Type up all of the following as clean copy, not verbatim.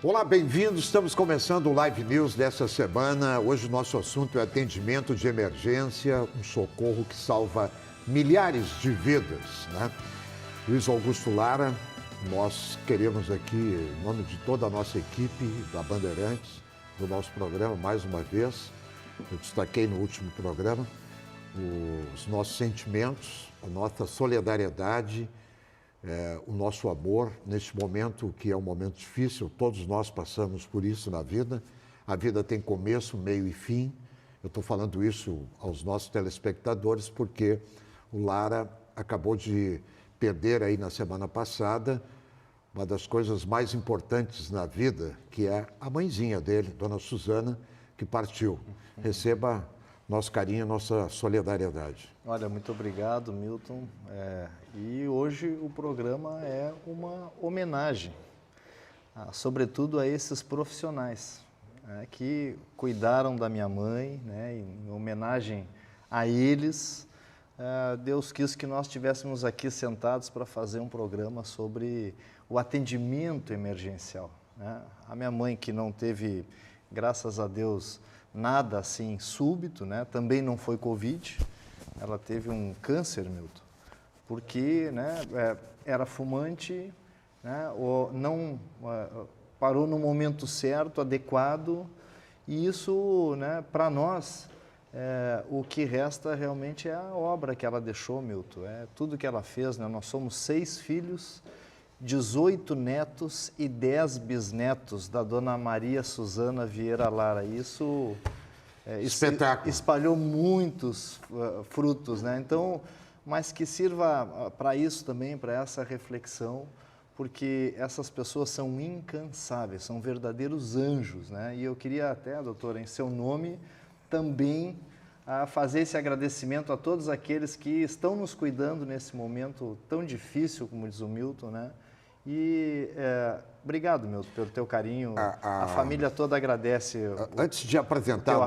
Olá, bem-vindos. Estamos começando o Live News dessa semana. Hoje o nosso assunto é atendimento de emergência, um socorro que salva milhares de vidas, né? Luiz Augusto Lara, nós queremos aqui, em nome de toda a nossa equipe da Bandeirantes, do nosso programa, mais uma vez, eu destaquei no último programa, os nossos sentimentos, a nossa solidariedade, o nosso amor, neste momento que é um momento difícil, todos nós passamos por isso na vida. A vida tem começo, meio e fim. Eu estou falando isso aos nossos telespectadores porque o Lara acabou de perder aí na semana passada uma das coisas mais importantes na vida, que é a mãezinha dele, Dona Suzana, que partiu. Receba nosso carinho, nossa solidariedade. Olha, muito obrigado, Milton. E hoje o programa é uma homenagem, sobretudo a esses profissionais que cuidaram da minha mãe, né? Em homenagem a eles, Deus quis que nós estivéssemos aqui sentados para fazer um programa sobre o atendimento emergencial, né? A minha mãe, que não teve, graças a Deus, nada assim súbito, né? Também não foi Covid, ela teve um câncer, Milton, porque, né, era fumante, né? Não parou no momento certo, adequado, e isso, né, para nós, o que resta realmente é a obra que ela deixou, Milton, tudo que ela fez, né? Nós somos 6 filhos, 18 netos e 10 bisnetos da Dona Maria Suzana Vieira Lara. Isso espetáculo. Espalhou muitos frutos, né? Então, mas que sirva para isso também, para essa reflexão, porque essas pessoas são incansáveis, são verdadeiros anjos, né? E eu queria até, doutora, em seu nome, também fazer esse agradecimento a todos aqueles que estão nos cuidando nesse momento tão difícil, como diz o Milton, né? E obrigado, Milton, pelo teu carinho. A família toda agradece. Antes de apresentar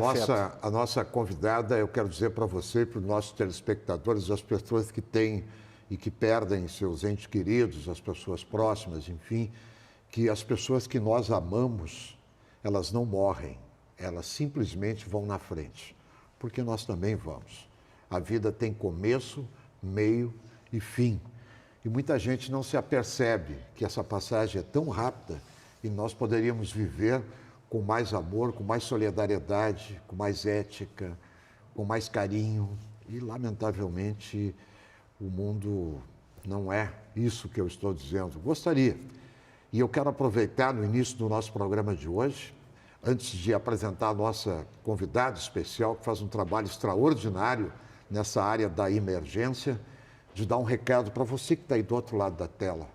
a nossa convidada, eu quero dizer para você e para os nossos telespectadores, as pessoas que têm e que perdem seus entes queridos, as pessoas próximas, enfim, que as pessoas que nós amamos, elas não morrem, elas simplesmente vão na frente, porque nós também vamos. A vida tem começo, meio e fim. E muita gente não se apercebe que essa passagem é tão rápida e nós poderíamos viver com mais amor, com mais solidariedade, com mais ética, com mais carinho. E, lamentavelmente, o mundo não é isso que eu estou dizendo. Gostaria. E eu quero aproveitar no início do nosso programa de hoje, antes de apresentar a nossa convidada especial, que faz um trabalho extraordinário nessa área da emergência, de dar um recado para você que está aí do outro lado da tela.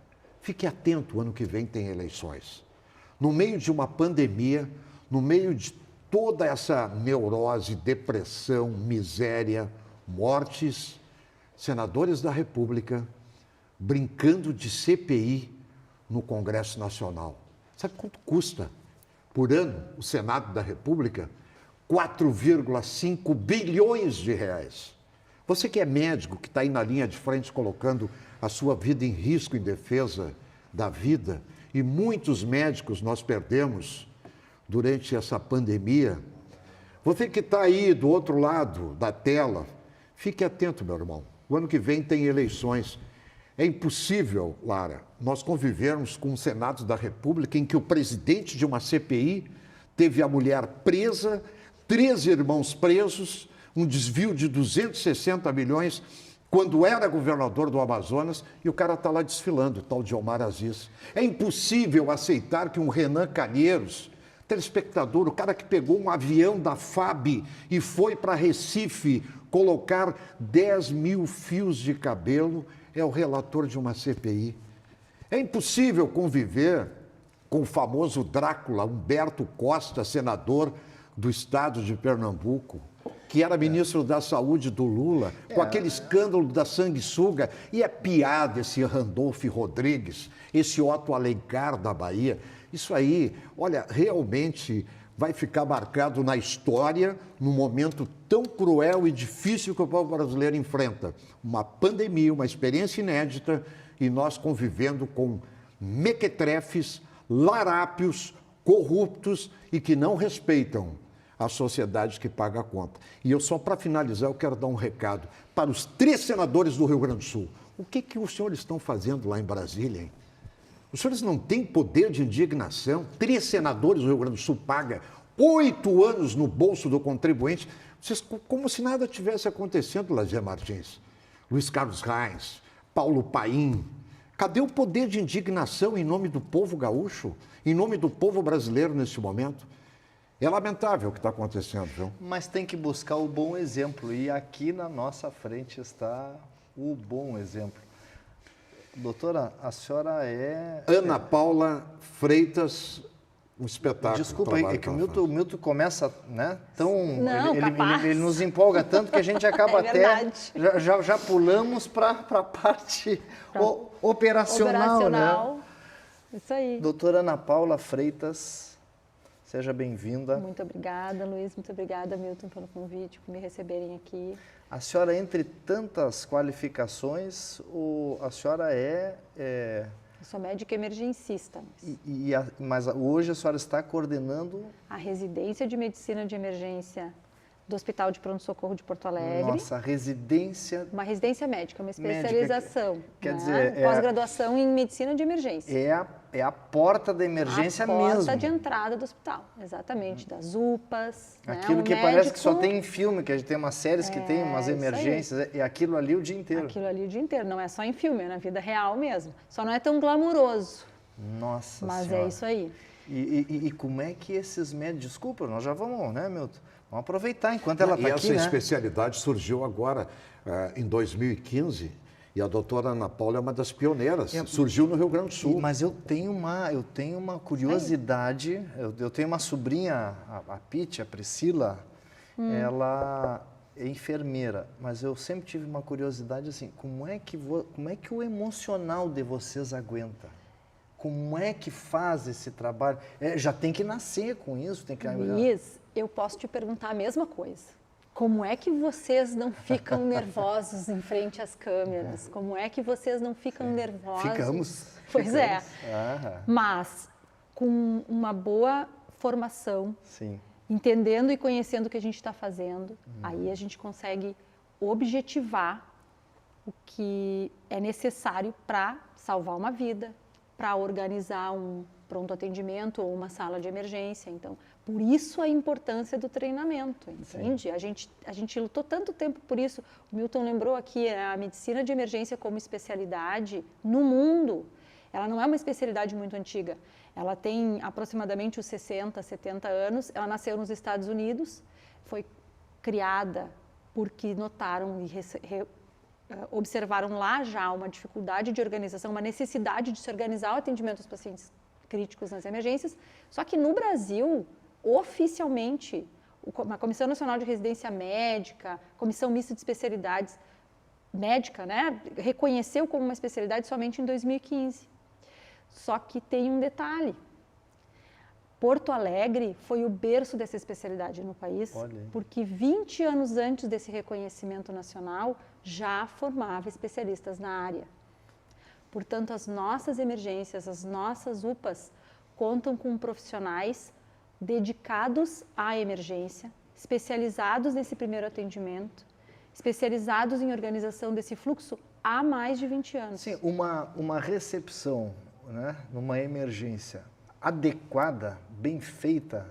Fique atento, o ano que vem tem eleições. No meio de uma pandemia, no meio de toda essa neurose, depressão, miséria, mortes, senadores da República brincando de CPI no Congresso Nacional. Sabe quanto custa por ano o Senado da República? 4,5 bilhões de reais. Você que é médico, que está aí na linha de frente colocando a sua vida em risco em defesa da vida, e muitos médicos nós perdemos durante essa pandemia. Você que está aí do outro lado da tela, fique atento, meu irmão. O ano que vem tem eleições. É impossível, Lara, nós convivermos com um Senado da República em que o presidente de uma CPI teve a mulher presa, 3 irmãos presos, um desvio de 260 milhões quando era governador do Amazonas, e o cara está lá desfilando, o tal de Omar Aziz. É impossível aceitar que um Renan Calheiros, telespectador, o cara que pegou um avião da FAB e foi para Recife colocar 10 mil fios de cabelo, é o relator de uma CPI. É impossível conviver com o famoso Drácula, Humberto Costa, senador do estado de Pernambuco, que era ministro da Saúde do Lula, com aquele escândalo da sanguessuga. E é piada esse Randolph Rodrigues, esse Otto Alencar da Bahia. Isso aí, olha, realmente vai ficar marcado na história num momento tão cruel e difícil que o povo brasileiro enfrenta. Uma pandemia, uma experiência inédita, e nós convivendo com mequetrefes, larápios, corruptos e que não respeitam a sociedade que paga a conta. E eu só para finalizar, eu quero dar um recado para os 3 senadores do Rio Grande do Sul. O que os senhores estão fazendo lá em Brasília, hein? Os senhores não têm poder de indignação? 3 senadores do Rio Grande do Sul pagam 8 anos no bolso do contribuinte, vocês, como se nada tivesse acontecendo, Lazier Martins, Luiz Carlos Reis, Paulo Paim. Cadê o poder de indignação em nome do povo gaúcho, em nome do povo brasileiro neste momento? É lamentável o que está acontecendo, viu? Mas tem que buscar o bom exemplo, e aqui na nossa frente está o bom exemplo. Doutora, a senhora é... Ana Paula Freitas, um espetáculo. Desculpa, é que o Milton começa, né? Tão, Não, ele nos empolga tanto que a gente acaba até... Já pulamos para a parte operacional, né? Isso aí. Doutora Ana Paula Freitas, seja bem-vinda. Muito obrigada, Luiz. Muito obrigada, Milton, pelo convite, por me receberem aqui. A senhora, entre tantas qualificações, a senhora Eu sou médica emergencista. mas hoje a senhora está coordenando... A residência de medicina de emergência do Hospital de Pronto-Socorro de Porto Alegre. Nossa, residência... Uma residência médica, uma especialização. Quer dizer... Pós-graduação em medicina de emergência. É a porta da emergência mesmo. A porta de entrada do hospital, exatamente, das UPAs. Aquilo né? que parece que só tem em filme, que a gente tem umas séries que tem umas emergências, é aquilo ali o dia inteiro. Aquilo ali o dia inteiro, não é só em filme, é na vida real mesmo. Só não é tão glamuroso. Nossa Mas Senhora. é isso aí. E como é que esses médicos... Desculpa, nós já vamos, né, Milton? Vamos aproveitar enquanto ela está aqui, essa né? especialidade surgiu agora, em 2015, e a doutora Ana Paula é uma das pioneiras. Surgiu no Rio Grande do Sul. Mas eu tenho uma curiosidade. Eu tenho uma sobrinha, a Pete, a Priscila, ela é enfermeira, mas eu sempre tive uma curiosidade assim, como é que o emocional de vocês aguenta? Como é que faz esse trabalho? Já tem que nascer com isso, tem que... Luiz, eu posso te perguntar a mesma coisa. Como é que vocês não ficam nervosos em frente às câmeras? Como é que vocês não ficam nervosos? Ficamos. Pois é. Mas com uma boa formação, Sim. entendendo e conhecendo o que a gente está fazendo, aí a gente consegue objetivar o que é necessário para salvar uma vida, para organizar um pronto atendimento ou uma sala de emergência. Então, por isso a importância do treinamento, entende? A gente lutou tanto tempo por isso. O Milton lembrou aqui, a medicina de emergência como especialidade no mundo, ela não é uma especialidade muito antiga. Ela tem aproximadamente os 60, 70 anos. Ela nasceu nos Estados Unidos, foi criada porque notaram e observaram lá já uma dificuldade de organização, uma necessidade de se organizar o atendimento aos pacientes críticos nas emergências. Só que no Brasil, oficialmente, a Comissão Nacional de Residência Médica, Comissão Mista de Especialidades Médica, né, reconheceu como uma especialidade somente em 2015. Só que tem um detalhe. Porto Alegre foi o berço dessa especialidade no país, porque 20 anos antes desse reconhecimento nacional, já formava especialistas na área. Portanto, as nossas emergências, as nossas UPAs, contam com profissionais dedicados à emergência, especializados nesse primeiro atendimento, especializados em organização desse fluxo há mais de 20 anos. Sim, uma recepção, né, numa emergência adequada, bem feita,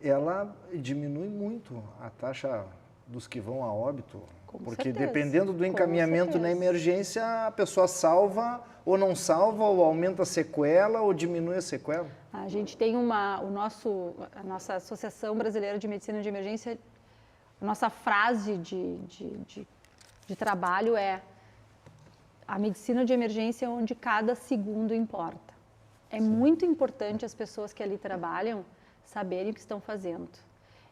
ela diminui muito a taxa dos que vão a óbito. Porque certeza, dependendo do encaminhamento na emergência, a pessoa salva ou não salva, ou aumenta a sequela ou diminui a sequela. A gente tem a nossa Associação Brasileira de Medicina de Emergência, a nossa frase de trabalho é: a medicina de emergência é onde cada segundo importa. É muito importante as pessoas que ali trabalham saberem o que estão fazendo,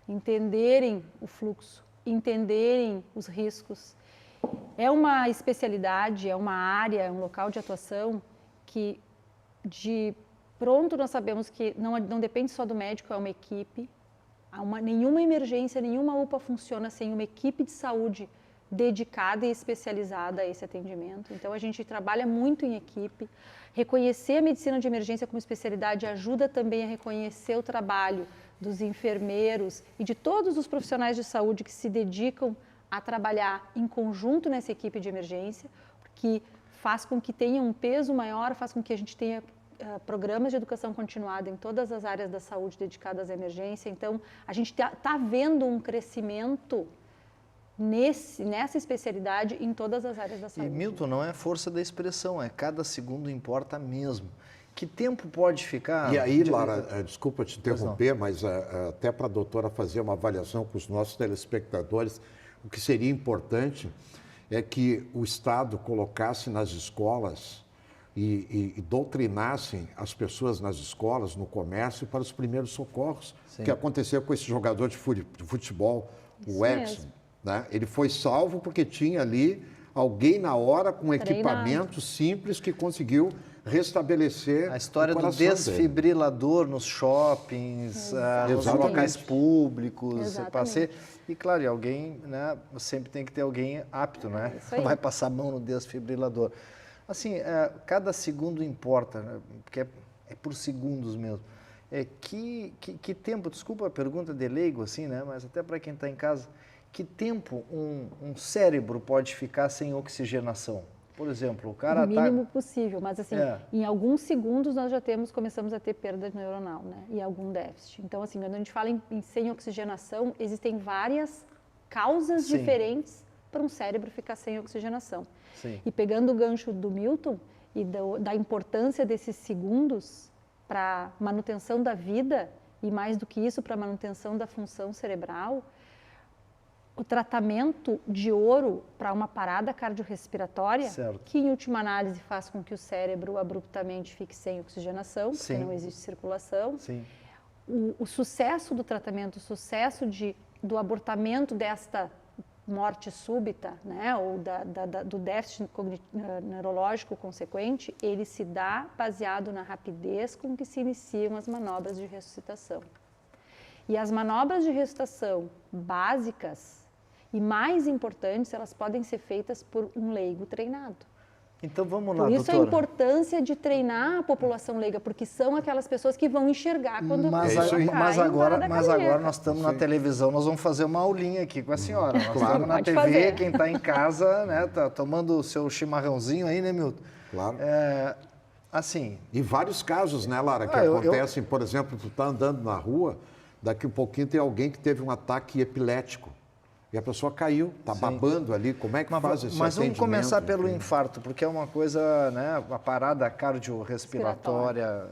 entenderem o fluxo, entenderem os riscos. É uma especialidade, é uma área, é um local de atuação que de pronto nós sabemos que não depende só do médico, é uma equipe. Nenhuma emergência, nenhuma UPA funciona sem uma equipe de saúde dedicada e especializada a esse atendimento. Então, a gente trabalha muito em equipe. Reconhecer a medicina de emergência como especialidade ajuda também a reconhecer o trabalho dos enfermeiros e de todos os profissionais de saúde que se dedicam a trabalhar em conjunto nessa equipe de emergência, porque faz com que tenha um peso maior, faz com que a gente tenha programas de educação continuada em todas as áreas da saúde dedicadas à emergência. Então, a gente está vendo um crescimento nessa especialidade em todas as áreas da saúde. E, Milton, não é força da expressão, é cada segundo importa mesmo. Que tempo pode ficar? E aí, Lara, desculpa te interromper, mas até para a doutora fazer uma avaliação com os nossos telespectadores, o que seria importante é que o Estado colocasse nas escolas e doutrinassem as pessoas nas escolas, no comércio, para os primeiros socorros. Sim. O que aconteceu com esse jogador de futebol, o Edson. Né? Ele foi salvo porque tinha ali alguém na hora com equipamento simples que conseguiu restabelecer a história do coração desfibrilador dele. Nos shoppings, nos locais públicos. Passei, e claro, e alguém, né, sempre tem que ter alguém apto, né? Vai passar a mão no desfibrilador. Assim, cada segundo importa, né? Porque é por segundos mesmo. Que tempo, desculpa a pergunta de leigo, assim, né? Mas até para quem está em casa, que tempo um cérebro pode ficar sem oxigenação? Por exemplo, o cara o mínimo possível, mas assim, em alguns segundos nós já começamos a ter perda neuronal, né? E algum déficit. Então, assim, quando a gente fala em sem oxigenação, existem várias causas diferentes para um cérebro ficar sem oxigenação. Sim. E pegando o gancho do Milton e da importância desses segundos para manutenção da vida e mais do que isso para manutenção da função cerebral, o tratamento de ouro para uma parada cardiorrespiratória, que em última análise faz com que o cérebro abruptamente fique sem oxigenação, porque não existe circulação. Sim. O sucesso do tratamento, o sucesso do abortamento desta morte súbita, né, ou do déficit neurológico consequente, ele se dá baseado na rapidez com que se iniciam as manobras de ressuscitação. E as manobras de ressuscitação básicas e mais importantes, elas podem ser feitas por um leigo treinado. Então vamos lá, Por isso doutora. a importância de treinar a população leiga, porque são aquelas pessoas que vão enxergar quando mas agora nós estamos na televisão, nós vamos fazer uma aulinha aqui com a senhora. Nós estamos na TV, quem está em casa, né, tá tomando o seu chimarrãozinho aí, né, Milton? Claro. Assim... E vários casos, né, Lara, que acontecem, por exemplo, tu está andando na rua, daqui a pouquinho tem alguém que teve um ataque epilético. E a pessoa caiu, está babando ali, como é que faz esse atendimento? Mas vamos começar pelo infarto, porque é uma coisa, né, a parada cardiorrespiratória.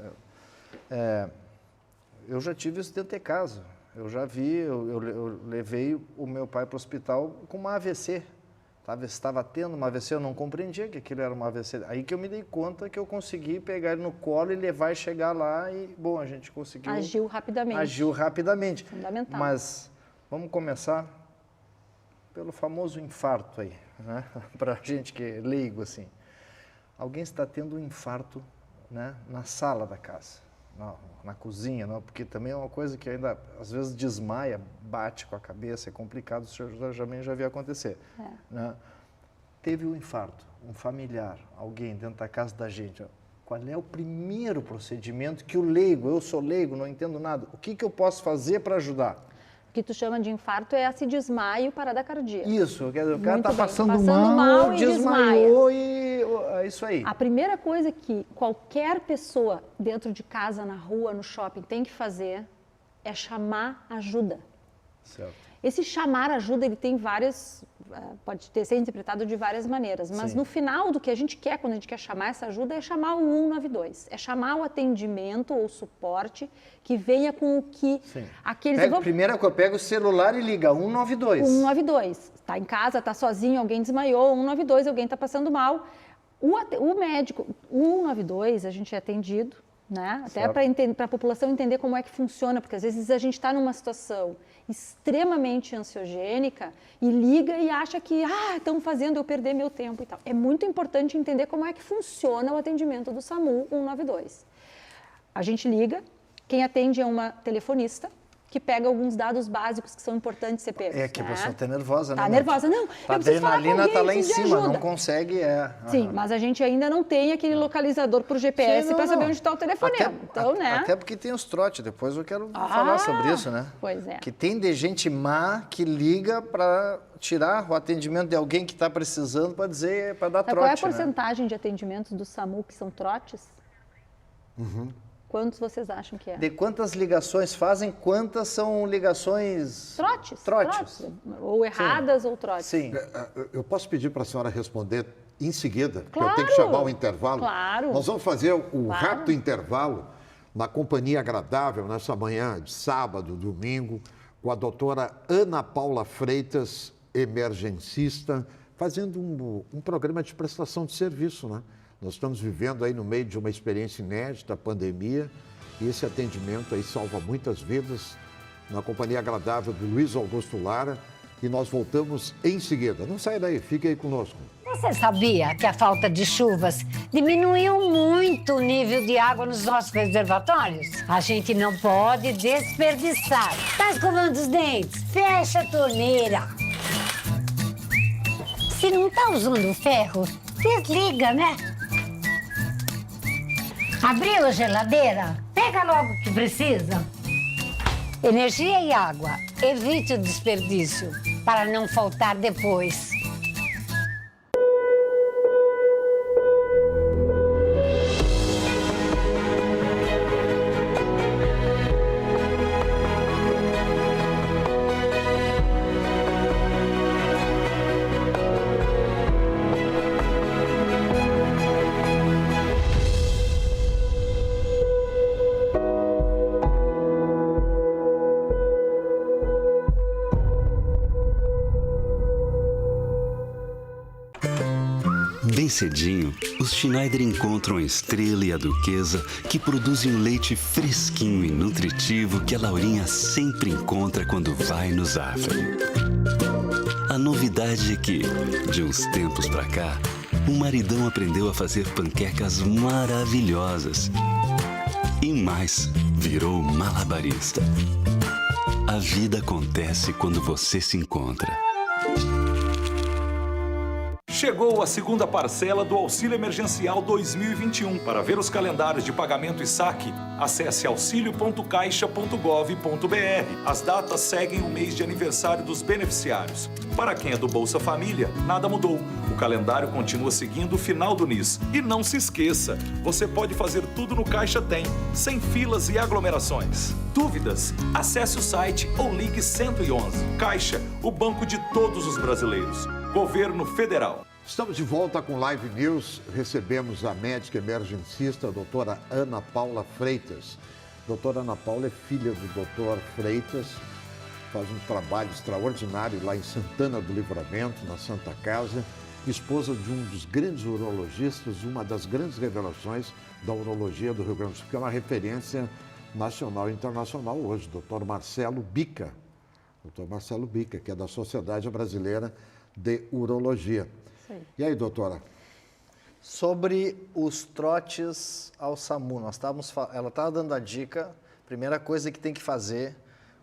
Eu já tive isso dentro de casa, eu já vi, eu levei o meu pai para o hospital com uma AVC. Estava tendo uma AVC, eu não compreendia que aquilo era uma AVC. Aí que eu me dei conta que eu consegui pegar ele no colo e levar e chegar lá e, bom, a gente conseguiu... Agiu rapidamente. Fundamental. Mas vamos começar pelo famoso infarto aí, né? Para a gente que é leigo, assim. Alguém está tendo um infarto, né, na sala da casa, na cozinha, não? Porque também é uma coisa que ainda, às vezes, desmaia, bate com a cabeça, é complicado, isso já vi acontecer. Né? Teve um infarto, um familiar, alguém dentro da casa da gente, qual é o primeiro procedimento que o leigo, eu sou leigo, não entendo nada, o que eu posso fazer para ajudar? O que tu chama de infarto é esse desmaio, parada cardíaca. Isso, quer dizer, o cara está passando mal e desmaiou e é isso aí. A primeira coisa que qualquer pessoa dentro de casa, na rua, no shopping tem que fazer é chamar ajuda. Certo. Esse chamar ajuda, ele tem várias, pode ser interpretado de várias maneiras, mas no final do que a gente quer, quando a gente quer chamar essa ajuda, é chamar o 192, é chamar o atendimento ou suporte que venha com o que... Primeiro que eu pego o celular e liga, 192. 192, está em casa, está sozinho, alguém desmaiou, 192, alguém está passando mal. O médico, o 192, a gente é atendido, né? Até para a população entender como é que funciona, porque às vezes a gente está numa situação extremamente ansiogênica e liga e acha que estão fazendo eu perder meu tempo e tal. É muito importante entender como é que funciona o atendimento do SAMU 192. A gente liga, quem atende é uma telefonista, que pega alguns dados básicos que são importantes ser pegos. É que a né? pessoa está nervosa, né? Tá nervosa. Não, A eu preciso falar com adrenalina alguém, está lá em preciso de cima, ajuda. não consegue, Sim, mas a gente ainda não tem aquele localizador por GPS para saber onde está o telefonema. Então, né? Até porque tem os trotes, depois eu quero falar sobre isso, né? Pois é. Que tem de gente má que liga para tirar o atendimento de alguém que está precisando para dizer, para dar Sabe trote. qual é a né? porcentagem de atendimentos do SAMU que são trotes? Quantos vocês acham que é? De quantas ligações fazem, quantas são ligações... Trotes. Trotes. Ou erradas ou trotes. Sim. Eu posso pedir para a senhora responder em seguida, porque eu Claro. tenho que chamar o intervalo. Claro. Nós vamos fazer o Claro. rápido intervalo na Companhia Agradável, nessa manhã de sábado, domingo, com a doutora Ana Paula Freitas, emergencista, fazendo um programa de prestação de serviço, né? Nós estamos vivendo aí no meio de uma experiência inédita, a pandemia, e esse atendimento aí salva muitas vidas, na Companhia Agradável do Luiz Augusto Lara, e nós voltamos em seguida. Não saia daí, fique aí conosco. Você sabia que a falta de chuvas diminuiu muito o nível de água nos nossos reservatórios? A gente não pode desperdiçar. Tá escovando os dentes? Fecha a torneira. Se não tá usando o ferro, desliga, né? Abriu a geladeira? Pega logo o que precisa. Energia e água. Evite o desperdício para não faltar depois. Bem cedinho, os Schneider encontram a Estrela e a Duquesa, que produzem um leite fresquinho e nutritivo que a Laurinha sempre encontra quando vai no Zafari. A novidade é que, de uns tempos pra cá, o maridão aprendeu a fazer panquecas maravilhosas. E mais, virou malabarista. A vida acontece quando você se encontra. Chegou a segunda parcela do Auxílio Emergencial 2021. Para ver os calendários de pagamento e saque, acesse auxilio.caixa.gov.br. As datas seguem o mês de aniversário dos beneficiários. Para quem é do Bolsa Família, nada mudou. O calendário continua seguindo o final do NIS. E não se esqueça, você pode fazer tudo no Caixa Tem, sem filas e aglomerações. Dúvidas? Acesse o site ou ligue 111. Caixa, o banco de todos os brasileiros. Governo Federal. Estamos de volta com Live News. Recebemos a médica emergencista, a doutora Ana Paula Freitas. Doutora Ana Paula é filha do doutor Freitas, faz um trabalho extraordinário lá em Santana do Livramento, na Santa Casa, esposa de um dos grandes urologistas, uma das grandes revelações da urologia do Rio Grande do Sul, que é uma referência nacional e internacional hoje, doutor Marcelo Bica. Doutor Marcelo Bica, que é da Sociedade Brasileira de Urologia. Sim. E aí, doutora? Sobre os trotes ao SAMU, ela estava dando a dica, primeira coisa que tem que fazer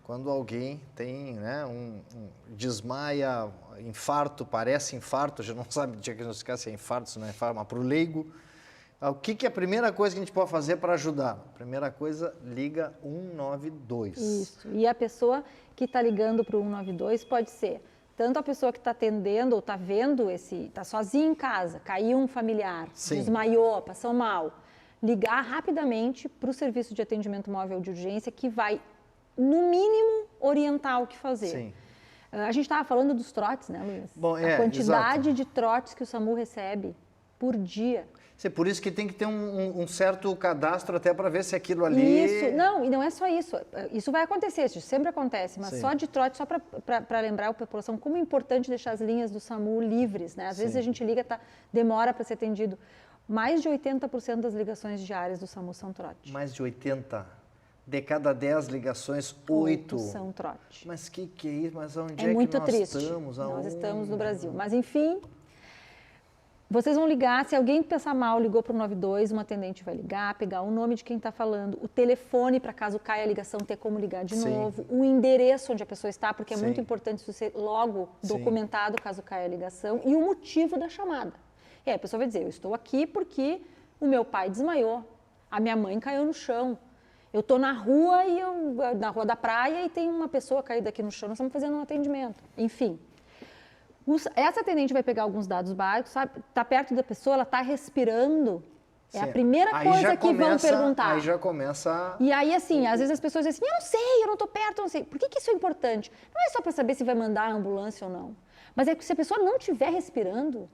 quando alguém tem, né, desmaia, infarto, parece infarto, já não sabe diagnosticar se é infarto, se não é infarto, mas para o leigo, o que é a primeira coisa que a gente pode fazer para ajudar? Primeira coisa, liga 192. Isso, e a pessoa que está ligando para o 192 pode ser tanto a pessoa que está atendendo ou está vendo está sozinha em casa, caiu um familiar, Sim. desmaiou, passou mal, ligar rapidamente para o serviço de atendimento móvel de urgência que vai, no mínimo, orientar o que fazer. Sim. A gente estava falando dos trotes, né, Luiz? Bom, a quantidade exato. de trotes que o SAMU recebe por dia. Por isso que tem que ter um certo cadastro até para ver se aquilo ali... Isso, não, e não é só isso. Isso vai acontecer, isso sempre acontece, mas Sim. só de trote, só para lembrar a população como é importante deixar as linhas do SAMU livres, né? Às vezes a gente liga, demora para ser atendido. Mais de 80% das ligações diárias do SAMU são trote. Mais de 80%. De cada 10 ligações, 8 são trote. Mas que é isso? Mas onde É é muito que nós triste. estamos? Nós Aonde? estamos no Brasil. Mas, enfim, Vocês vão ligar, se alguém pensar mal, ligou para o 92, um atendente vai ligar, pegar o nome de quem está falando, o telefone para caso caia a ligação, ter como ligar de novo, o endereço onde a pessoa está, porque é muito importante isso ser logo documentado caso caia a ligação, e o motivo da chamada. E aí a pessoa vai dizer, eu estou aqui porque o meu pai desmaiou, a minha mãe caiu no chão, eu estou na rua, na rua da praia e tem uma pessoa caída aqui no chão, nós estamos fazendo um atendimento, enfim. Essa atendente vai pegar alguns dados básicos, sabe? Tá perto da pessoa, ela está respirando. É a primeira coisa que vão perguntar. Aí já começa... E aí, assim, às vezes as pessoas dizem assim, eu não sei, eu não estou perto, eu não sei. Por que isso é importante? Não é só para saber se vai mandar a ambulância ou não. Mas é que se a pessoa não estiver respirando,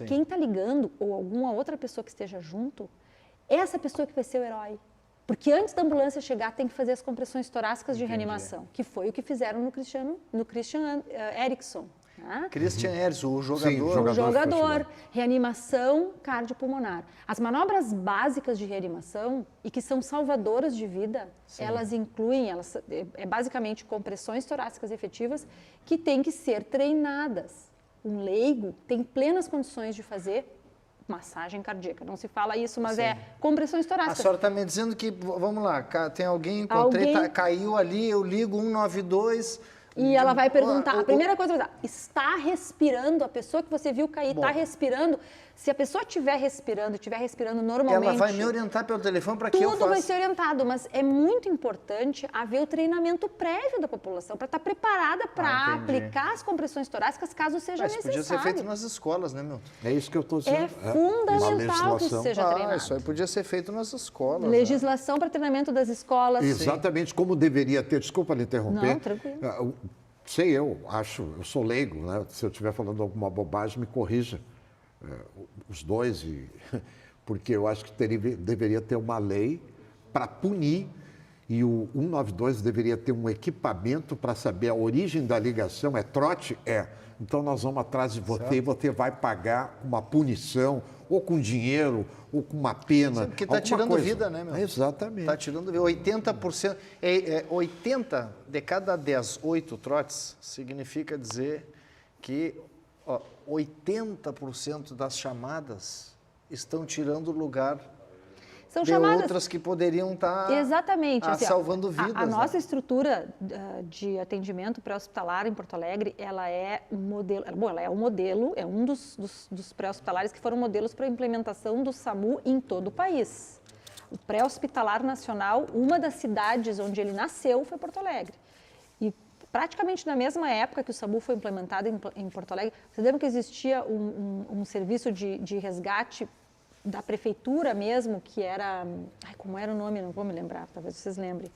quem está ligando, ou alguma outra pessoa que esteja junto, essa pessoa que vai ser o herói. Porque antes da ambulância chegar, tem que fazer as compressões torácicas de reanimação, que foi o que fizeram no Christian Eriksen. Christian Eriksen, o jogador. Sim, O jogador, reanimação cardiopulmonar. As manobras básicas de reanimação e que são salvadoras de vida, elas incluem, basicamente compressões torácicas efetivas que têm que ser treinadas. Um leigo tem plenas condições de fazer massagem cardíaca. Não se fala isso, mas é compressões torácicas. A senhora está me dizendo que, vamos lá, tem alguém, caiu ali, eu ligo 192... E ela vai perguntar, a primeira coisa vai dizer, está respirando? A pessoa que você viu cair está respirando? Se a pessoa estiver respirando normalmente... Ela vai me orientar pelo telefone para que eu faça... Tudo vai ser orientado, mas é muito importante haver o treinamento prévio da população para estar preparada para aplicar as compressões torácicas caso seja necessário. Isso podia ser feito nas escolas, né, Milton? É isso que eu estou dizendo. É fundamental que isso seja treinado. Isso aí podia ser feito nas escolas. Legislação para treinamento das escolas. Exatamente como deveria ter. Desculpa lhe interromper. Não, tranquilo. Eu acho, eu sou leigo, né? Se eu estiver falando alguma bobagem, me corrija. Os dois, porque eu acho que deveria ter uma lei para punir e o 192 deveria ter um equipamento para saber a origem da ligação. É trote? É. Então nós vamos atrás de você e você vai pagar uma punição, ou com dinheiro, ou com uma pena. Porque está tirando vida, né, meu? Exatamente. Está tirando vida. 80%, 80 de cada 10, 8 trotes, significa dizer que 80% das chamadas estão tirando o lugar São de chamadas... outras que poderiam estar salvando vidas. A nossa estrutura de atendimento pré-hospitalar em Porto Alegre, ela é um modelo, é um dos pré-hospitalares que foram modelos para a implementação do SAMU em todo o país. O pré-hospitalar nacional, uma das cidades onde ele nasceu foi Porto Alegre. E praticamente na mesma época que o SAMU foi implementado em Porto Alegre, vocês lembram que existia um serviço de resgate da prefeitura mesmo, que era... como era o nome? Não vou me lembrar, talvez vocês lembrem.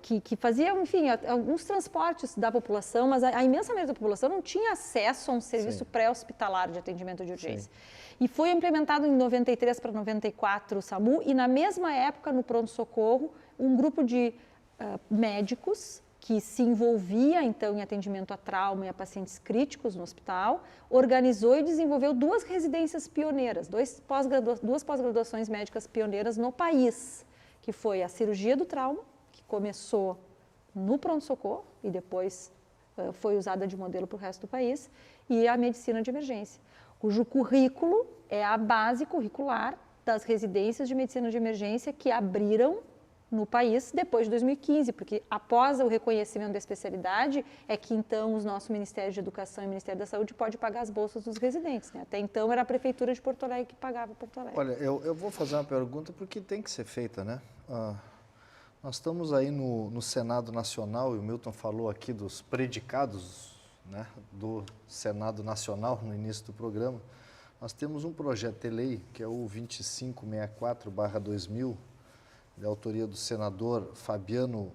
Que fazia, enfim, alguns transportes da população, mas a imensa maioria da população não tinha acesso a um serviço pré-hospitalar de atendimento de urgência. E foi implementado em 93 para 94 o SAMU, e na mesma época, no pronto-socorro, um grupo de médicos que se envolvia, então, em atendimento a trauma e a pacientes críticos no hospital, organizou e desenvolveu duas residências pioneiras, duas pós-graduações médicas pioneiras no país, que foi a cirurgia do trauma, que começou no pronto-socorro e depois foi usada de modelo para o resto do país, e a medicina de emergência, cujo currículo é a base curricular das residências de medicina de emergência que abriram no país depois de 2015, porque após o reconhecimento da especialidade é que então o nosso Ministério de Educação e o Ministério da Saúde pode pagar as bolsas dos residentes, né? Até então era a Prefeitura de Porto Alegre que pagava Porto Alegre. Olha, eu vou fazer uma pergunta porque tem que ser feita, né? Nós estamos aí no Senado Nacional, e o Milton falou aqui dos predicados, né, do Senado Nacional no início do programa. Nós temos um projeto de lei, que é o 2564/2000, de autoria do senador Fabiano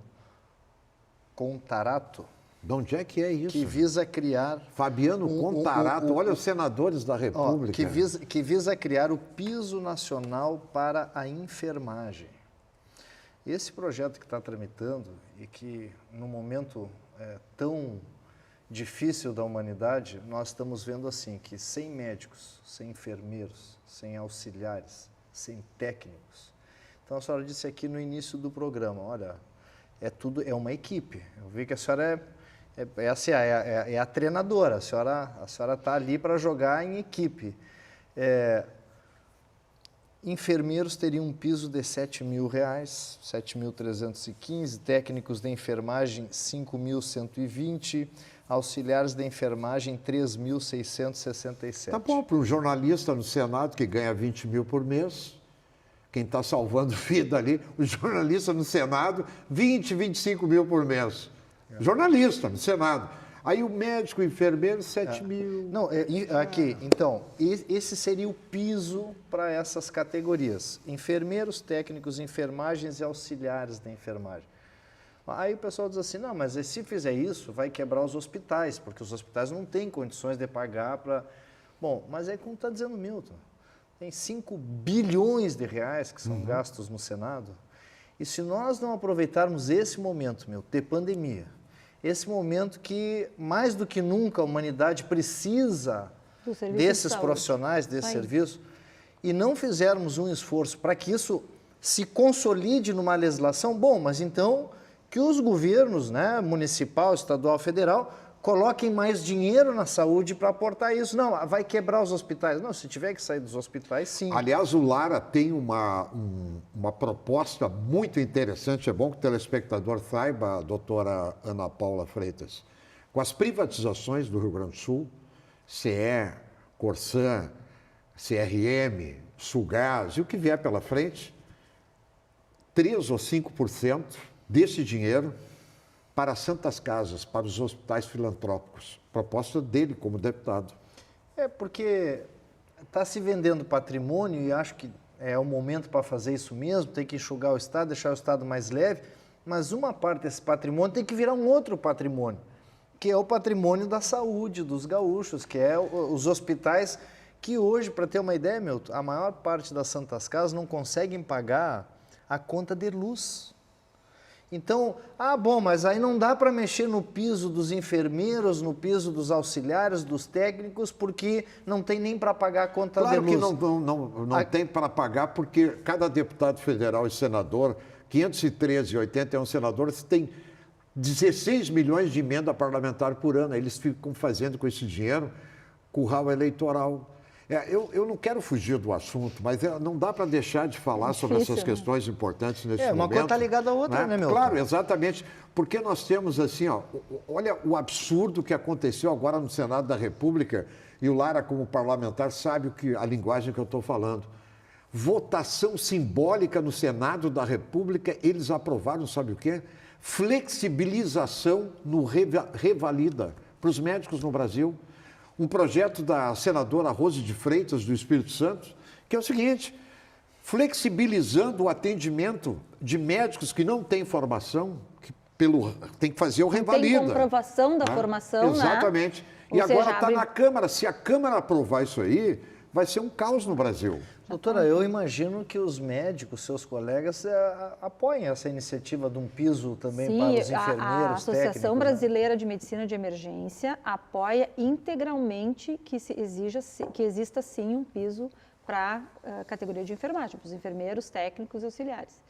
Contarato. De onde é que é isso? Que visa criar... Fabiano Contarato, olha os senadores da República. Que visa criar o piso nacional para a enfermagem. Esse projeto que está tramitando e que, num momento tão difícil da humanidade, nós estamos vendo assim, que sem médicos, sem enfermeiros, sem auxiliares, sem técnicos. Então, a senhora disse aqui no início do programa, olha, é uma equipe. Eu vi que a senhora Essa é a treinadora, a senhora está ali para jogar em equipe. Enfermeiros teriam um piso de R$ 7.000, 7.315, técnicos de enfermagem 5.120, auxiliares de enfermagem 3.667. Tá bom, para um jornalista no Senado que ganha 20 mil por mês, quem está salvando vida ali, o jornalista no Senado, 25 mil por mês. Jornalista no Senado. Aí o médico, o enfermeiro, 7 mil. Não, aqui, então, esse seria o piso para essas categorias. Enfermeiros, técnicos, enfermagens e auxiliares da enfermagem. Aí o pessoal diz assim, não, mas se fizer isso, vai quebrar os hospitais, porque os hospitais não têm condições de pagar para... Bom, mas é como está dizendo o Milton, tem 5 bilhões de reais que são gastos no Senado, e se nós não aproveitarmos esse momento, de pandemia, esse momento que, mais do que nunca, a humanidade precisa desses profissionais, desse serviço, e não fizermos um esforço para que isso se consolide numa legislação, bom, mas então que os governos, né, municipal, estadual, federal, coloquem mais dinheiro na saúde para aportar isso. Não, vai quebrar os hospitais. Não, se tiver que sair dos hospitais, sim. Aliás, o Lara tem uma proposta muito interessante, é bom que o telespectador saiba, a doutora Ana Paula Freitas. Com as privatizações do Rio Grande do Sul, CE, Corsan, CRM, Sulgás e o que vier pela frente, 3 ou 5% desse dinheiro para as santas casas, para os hospitais filantrópicos. Proposta dele como deputado. Porque está se vendendo patrimônio e acho que é o momento para fazer isso mesmo, tem que enxugar o Estado, deixar o Estado mais leve, mas uma parte desse patrimônio tem que virar um outro patrimônio, que é o patrimônio da saúde dos gaúchos, que é os hospitais que hoje, para ter uma ideia, Milton, a maior parte das santas casas não conseguem pagar a conta de luz. Então, bom, mas aí não dá para mexer no piso dos enfermeiros, no piso dos auxiliares, dos técnicos, porque não tem nem para pagar a conta de luz. Claro que não tem para pagar, porque cada deputado federal e senador, 513 e 81 senadores, tem 16 milhões de emenda parlamentar por ano. Eles ficam fazendo com esse dinheiro curral eleitoral. Eu não quero fugir do assunto, mas não dá para deixar de falar sobre essas questões importantes nesse momento. Uma coisa está ligada à outra, né, Milton? Claro, exatamente. Porque nós temos assim, olha o absurdo que aconteceu agora no Senado da República, e o Lara, como parlamentar, sabe a linguagem que eu estou falando. Votação simbólica no Senado da República, eles aprovaram, sabe o quê? Flexibilização no Revalida para os médicos no Brasil. Um projeto da senadora Rose de Freitas, do Espírito Santo, que é o seguinte, flexibilizando o atendimento de médicos que não têm formação, que tem que fazer o revalida. Tem comprovação da formação, exatamente. Né? E agora está na Câmara. Se a Câmara aprovar isso aí, vai ser um caos no Brasil. Doutora, eu imagino que os médicos, seus colegas, apoiem essa iniciativa de um piso também para os enfermeiros, a Associação técnicos, Brasileira de Medicina de Emergência apoia integralmente que exista sim um piso para a categoria de enfermagem, para os enfermeiros, técnicos e auxiliares.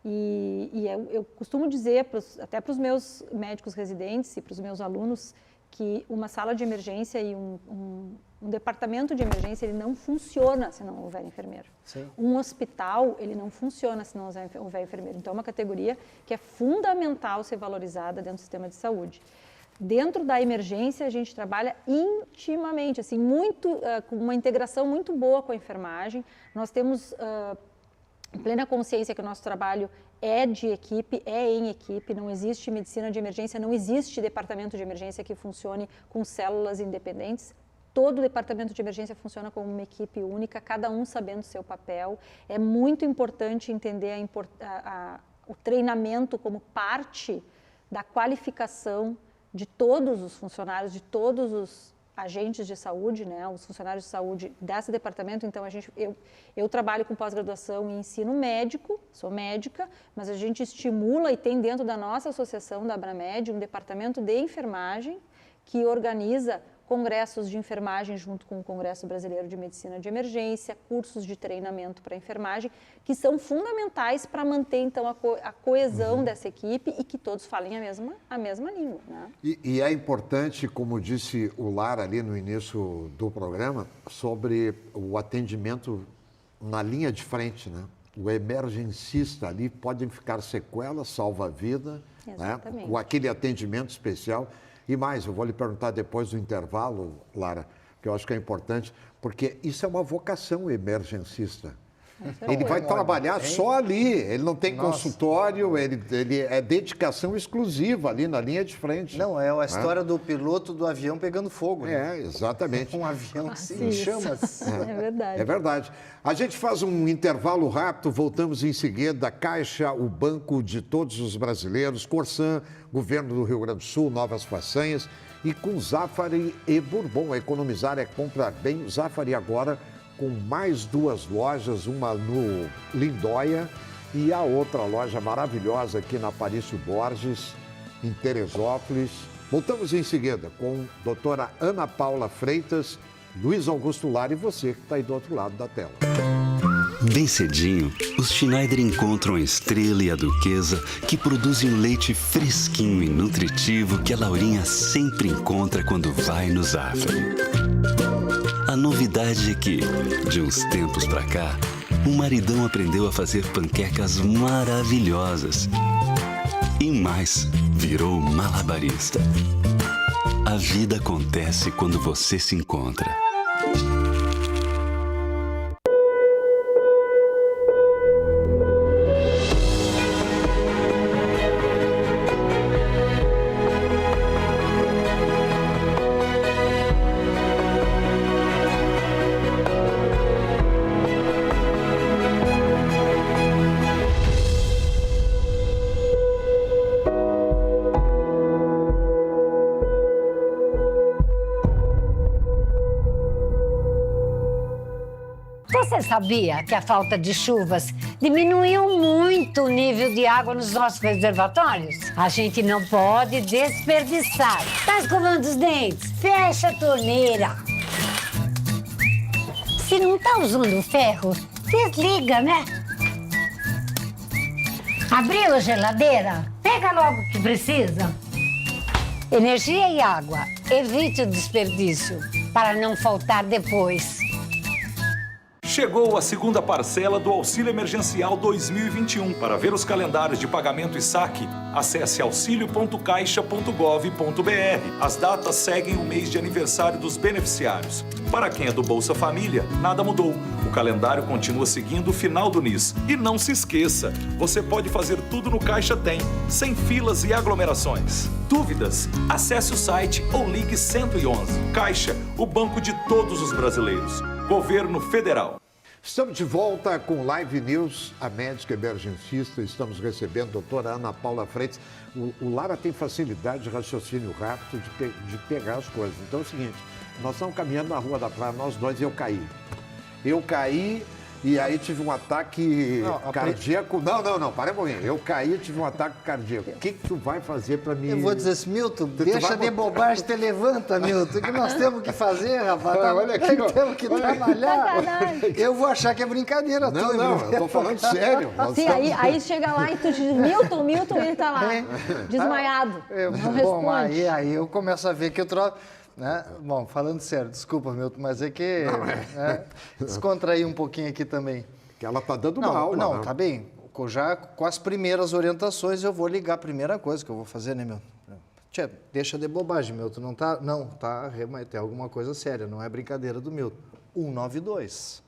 E eu costumo dizer, até para os meus médicos residentes e para os meus alunos, que uma sala de emergência e um departamento de emergência ele não funciona se não houver enfermeiro. Sim. Um hospital ele não funciona se não houver enfermeiro. Então é uma categoria que é fundamental ser valorizada dentro do sistema de saúde. Dentro da emergência a gente trabalha intimamente, assim, com uma integração muito boa com a enfermagem. Nós temos plena consciência que o nosso trabalho é de equipe, é em equipe, não existe medicina de emergência, não existe departamento de emergência que funcione com células independentes. Todo departamento de emergência funciona como uma equipe única, cada um sabendo seu papel. É muito importante entender o treinamento como parte da qualificação de todos os funcionários, de todos os agentes de saúde, né, os funcionários de saúde desse departamento. Então, eu trabalho com pós-graduação em ensino médico, sou médica, mas a gente estimula e tem dentro da nossa associação da Abramed um departamento de enfermagem que organiza congressos de enfermagem junto com o Congresso Brasileiro de Medicina de Emergência, cursos de treinamento para enfermagem, que são fundamentais para manter, então, a coesão dessa equipe e que todos falem a mesma língua, né? E é importante, como disse o Lara ali no início do programa, sobre o atendimento na linha de frente, né? O emergencista ali pode ficar sequelas, salva a vida, né? Com aquele atendimento especial. E mais, eu vou lhe perguntar depois do intervalo, Lara, que eu acho que é importante, porque isso é uma vocação emergencista. Ele vai trabalhar só ali, ele não tem consultório, ele é dedicação exclusiva ali na linha de frente. Não, é a história do piloto do avião pegando fogo. Né? Exatamente. Um avião em chamas. É verdade. É verdade. A gente faz um intervalo rápido, voltamos em seguida. Caixa, o banco de todos os brasileiros, Corsan, governo do Rio Grande do Sul, novas façanhas. E com Zafari e Bourbon, economizar é comprar bem. Zafari agora com mais 2 lojas, uma no Lindóia e a outra loja maravilhosa aqui na Aparício Borges, em Teresópolis. Voltamos em seguida com a doutora Ana Paula Freitas, Luiz Augusto Lara e você que está aí do outro lado da tela. Bem cedinho, os Schneider encontram a Estrela e a Duquesa, que produzem um leite fresquinho e nutritivo que a Laurinha sempre encontra quando vai no Zafari. A novidade é que, de uns tempos pra cá, o maridão aprendeu a fazer panquecas maravilhosas. E mais, virou malabarista. A vida acontece quando você se encontra. Você sabia que a falta de chuvas diminuiu muito o nível de água nos nossos reservatórios? A gente não pode desperdiçar. Tá escovando os dentes? Fecha a torneira. Se não tá usando o ferro, desliga, né? Abriu a geladeira? Pega logo o que precisa. Energia e água. Evite o desperdício para não faltar depois. Chegou a segunda parcela do Auxílio Emergencial 2021. Para ver os calendários de pagamento e saque, acesse auxilio.caixa.gov.br. As datas seguem o mês de aniversário dos beneficiários. Para quem é do Bolsa Família, nada mudou. O calendário continua seguindo o final do NIS. E não se esqueça, você pode fazer tudo no Caixa Tem, sem filas e aglomerações. Dúvidas? Acesse o site ou ligue 111. Caixa, o banco de todos os brasileiros. Governo Federal. Estamos de volta com Live News, a médica emergencista. Estamos recebendo a doutora Ana Paula Freitas. O Lara tem facilidade de raciocínio rápido, de pegar as coisas. Então é o seguinte, nós estamos caminhando na Rua da Praia, nós dois, e eu caí. E aí tive um ataque cardíaco. Não, para um pouquinho. Eu caí e tive um ataque cardíaco. O que tu vai fazer para mim? Eu vou dizer assim, Milton, deixa de bobagem, te levanta, Milton. O que nós temos que fazer, rapaz? Olha aqui, temos que trabalhar. Eu vou achar que é brincadeira. Não, eu tô falando sério. Sim, aí chega lá e tu diz, Milton, ele tá lá, desmaiado. Não bom, responde. aí eu começo a ver que eu troco. Né? Bom, falando sério, desculpa, Milton, mas é que descontrair um pouquinho aqui também. Que ela tá dando uma aula. Não, tá bem. Já com as primeiras orientações eu vou ligar a primeira coisa que eu vou fazer, né, Milton? Tchê, deixa de bobagem, Milton, não tá... Não, tá, mas tem alguma coisa séria, não é brincadeira do Milton. 192.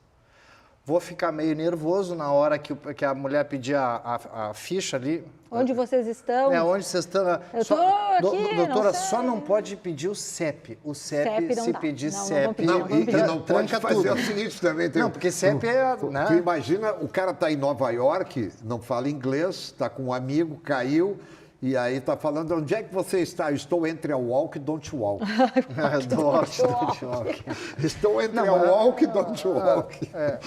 Vou ficar meio nervoso na hora que a mulher pedir a ficha ali. Onde vocês estão? Onde vocês estão. Eu tô aqui, doutora, não sei. só não pode pedir o CEP. O CEP, não se dá. pedir Não, CEP... não E não pode tranca fazer tudo. o seguinte também. Não, porque CEP é... Né? Tu imagina, o cara tá em Nova York, não fala inglês, tá com um amigo, caiu... E aí tá falando, onde é que você está? Eu estou entre a walk e don't walk. Don't walk. Estou entre a walk e don't walk. É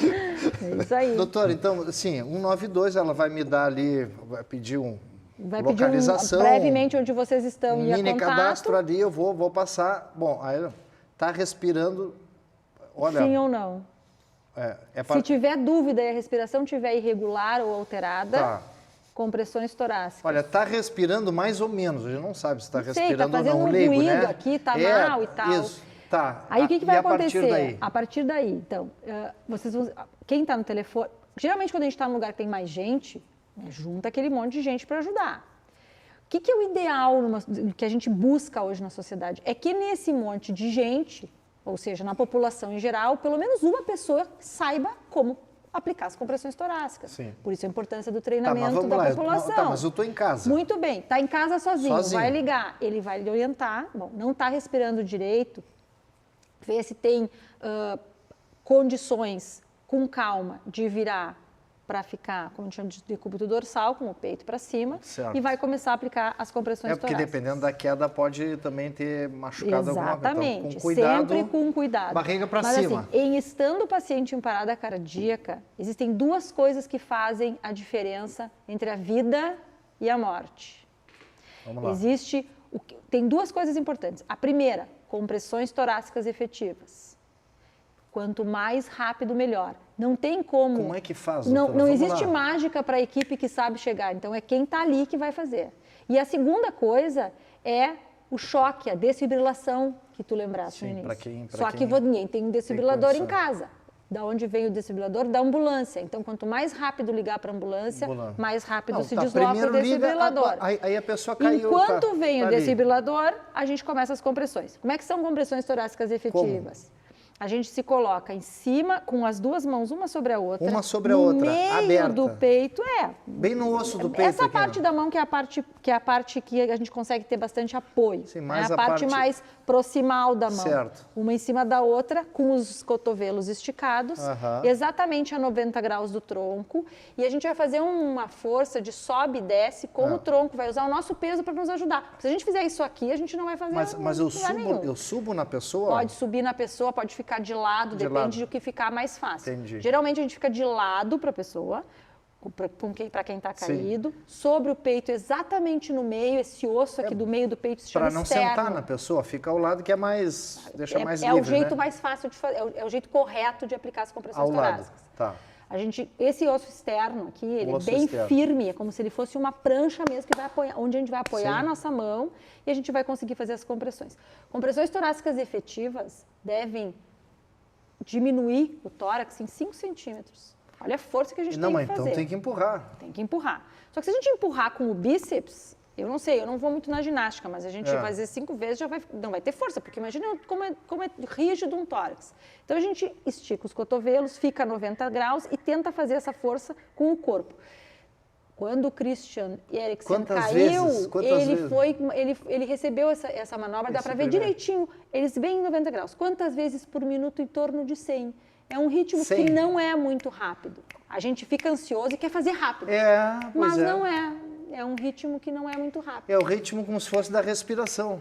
isso aí. Doutora, então, assim, 192, ela vai me dar ali, vai pedir Vai localização. pedir brevemente onde vocês estão e a mini contato. cadastro ali, eu vou passar. Bom, aí Está respirando, olha... Sim ou não? Se tiver dúvida e a respiração estiver irregular ou alterada, Tá. compressões torácicas. Olha, está respirando mais ou menos, a gente não sabe se está respirando tá ou fazendo não, um leigo, ruído né? aqui, tá mal e tal. Isso, tá. Aí o que E vai a acontecer? partir daí? A partir daí, então, quem está no telefone, geralmente quando a gente está num lugar que tem mais gente, junta aquele monte de gente para ajudar. O que é o ideal que a gente busca hoje na sociedade? É que nesse monte de gente, ou seja, na população em geral, pelo menos uma pessoa saiba como aplicar as compressões torácicas. Sim. Por isso a importância do Tá, treinamento mas vamos da lá. população. Mas eu estou em casa. Muito bem, está em casa sozinho, Sozinho. vai ligar, ele vai lhe orientar, bom, não está respirando direito, ver se tem condições, com calma, de virar para ficar, como a gente chama de decúbito dorsal, com o peito para cima, Certo. e vai começar a aplicar as compressões Porque torácicas. dependendo da queda pode também ter machucado alguma coisa. Exatamente, Então, com cuidado, sempre com cuidado. barriga para Mas, cima. assim, em estando o paciente em parada cardíaca, existem duas coisas que fazem a diferença entre a vida e a morte. Vamos lá. Tem duas coisas importantes. A primeira, compressões torácicas efetivas. Quanto mais rápido, melhor. Não tem como... Como é que faz, Não, doutora? não Vamos existe lá. mágica para a equipe que sabe chegar. Então, é quem está ali que vai fazer. E a segunda coisa é o choque, a desfibrilação que tu lembraste Sim, no pra início. quem Só que ninguém tem um desfibrilador em condição. casa. Da onde vem o desfibrilador? Da ambulância. Então, quanto mais rápido ligar para a ambulância, mais rápido Não, se tá, desloca o primeiro liga, desfibrilador. aí a pessoa caiu. Enquanto tá, vem tá o ali. desfibrilador, a gente começa as compressões. Como é que são compressões torácicas efetivas? A gente se coloca em cima, com as duas mãos, uma sobre a outra. Uma sobre a outra, No meio aberta. do peito, Bem no osso do peito. essa aqui, parte né? da mão que é a parte que a gente consegue ter bastante apoio. Sim, né? mais A a parte parte- mais proximal da mão. Certo. Uma em cima da outra, com os cotovelos esticados, Aham. exatamente a 90 graus do tronco. E a gente vai fazer uma força de sobe e desce com o tronco, vai usar o nosso peso para nos ajudar. Se a gente fizer isso aqui, a gente não vai fazer Mas lugar nenhum. eu subo na pessoa? Pode subir na pessoa, pode ficar de lado, depende do que ficar mais fácil. Entendi. Geralmente a gente fica de lado para a pessoa, para quem está Sim. caído, sobre o peito, exatamente no meio, esse osso aqui do meio do peito se chama Para não externo. sentar na pessoa, fica ao lado que é mais. Deixa mais É livre. o jeito né? mais fácil de fazer, é o jeito correto de aplicar as compressões Ao lado. torácicas. Tá. Esse osso externo aqui, ele é osso bem externo. firme, é como se ele fosse uma prancha mesmo que vai apoiar, onde a gente vai apoiar a nossa mão e a gente vai conseguir fazer as compressões. Compressões torácicas efetivas devem diminuir o tórax em 5 centímetros. Olha a força que a gente Não, tem mas que fazer. então tem que empurrar. Tem que empurrar. Só que se a gente empurrar com o bíceps, eu não sei, eu não vou muito na ginástica, mas a gente vai fazer 5 vezes, não vai ter força, porque imagina como é rígido um tórax. Então a gente estica os cotovelos, fica a 90 graus e tenta fazer essa força com o corpo. Quando o Christian Eriksen Quantas caiu, vezes? Quantas vezes? ele recebeu essa manobra, dá Esse para ver primeiro. direitinho, eles vêm em 90 graus. Quantas vezes por minuto? Em torno de 100. É um ritmo 100. que não é muito rápido. A gente fica ansioso e quer fazer rápido. Pois Mas é. não é. É um ritmo que não é muito rápido. É o ritmo como se fosse da respiração.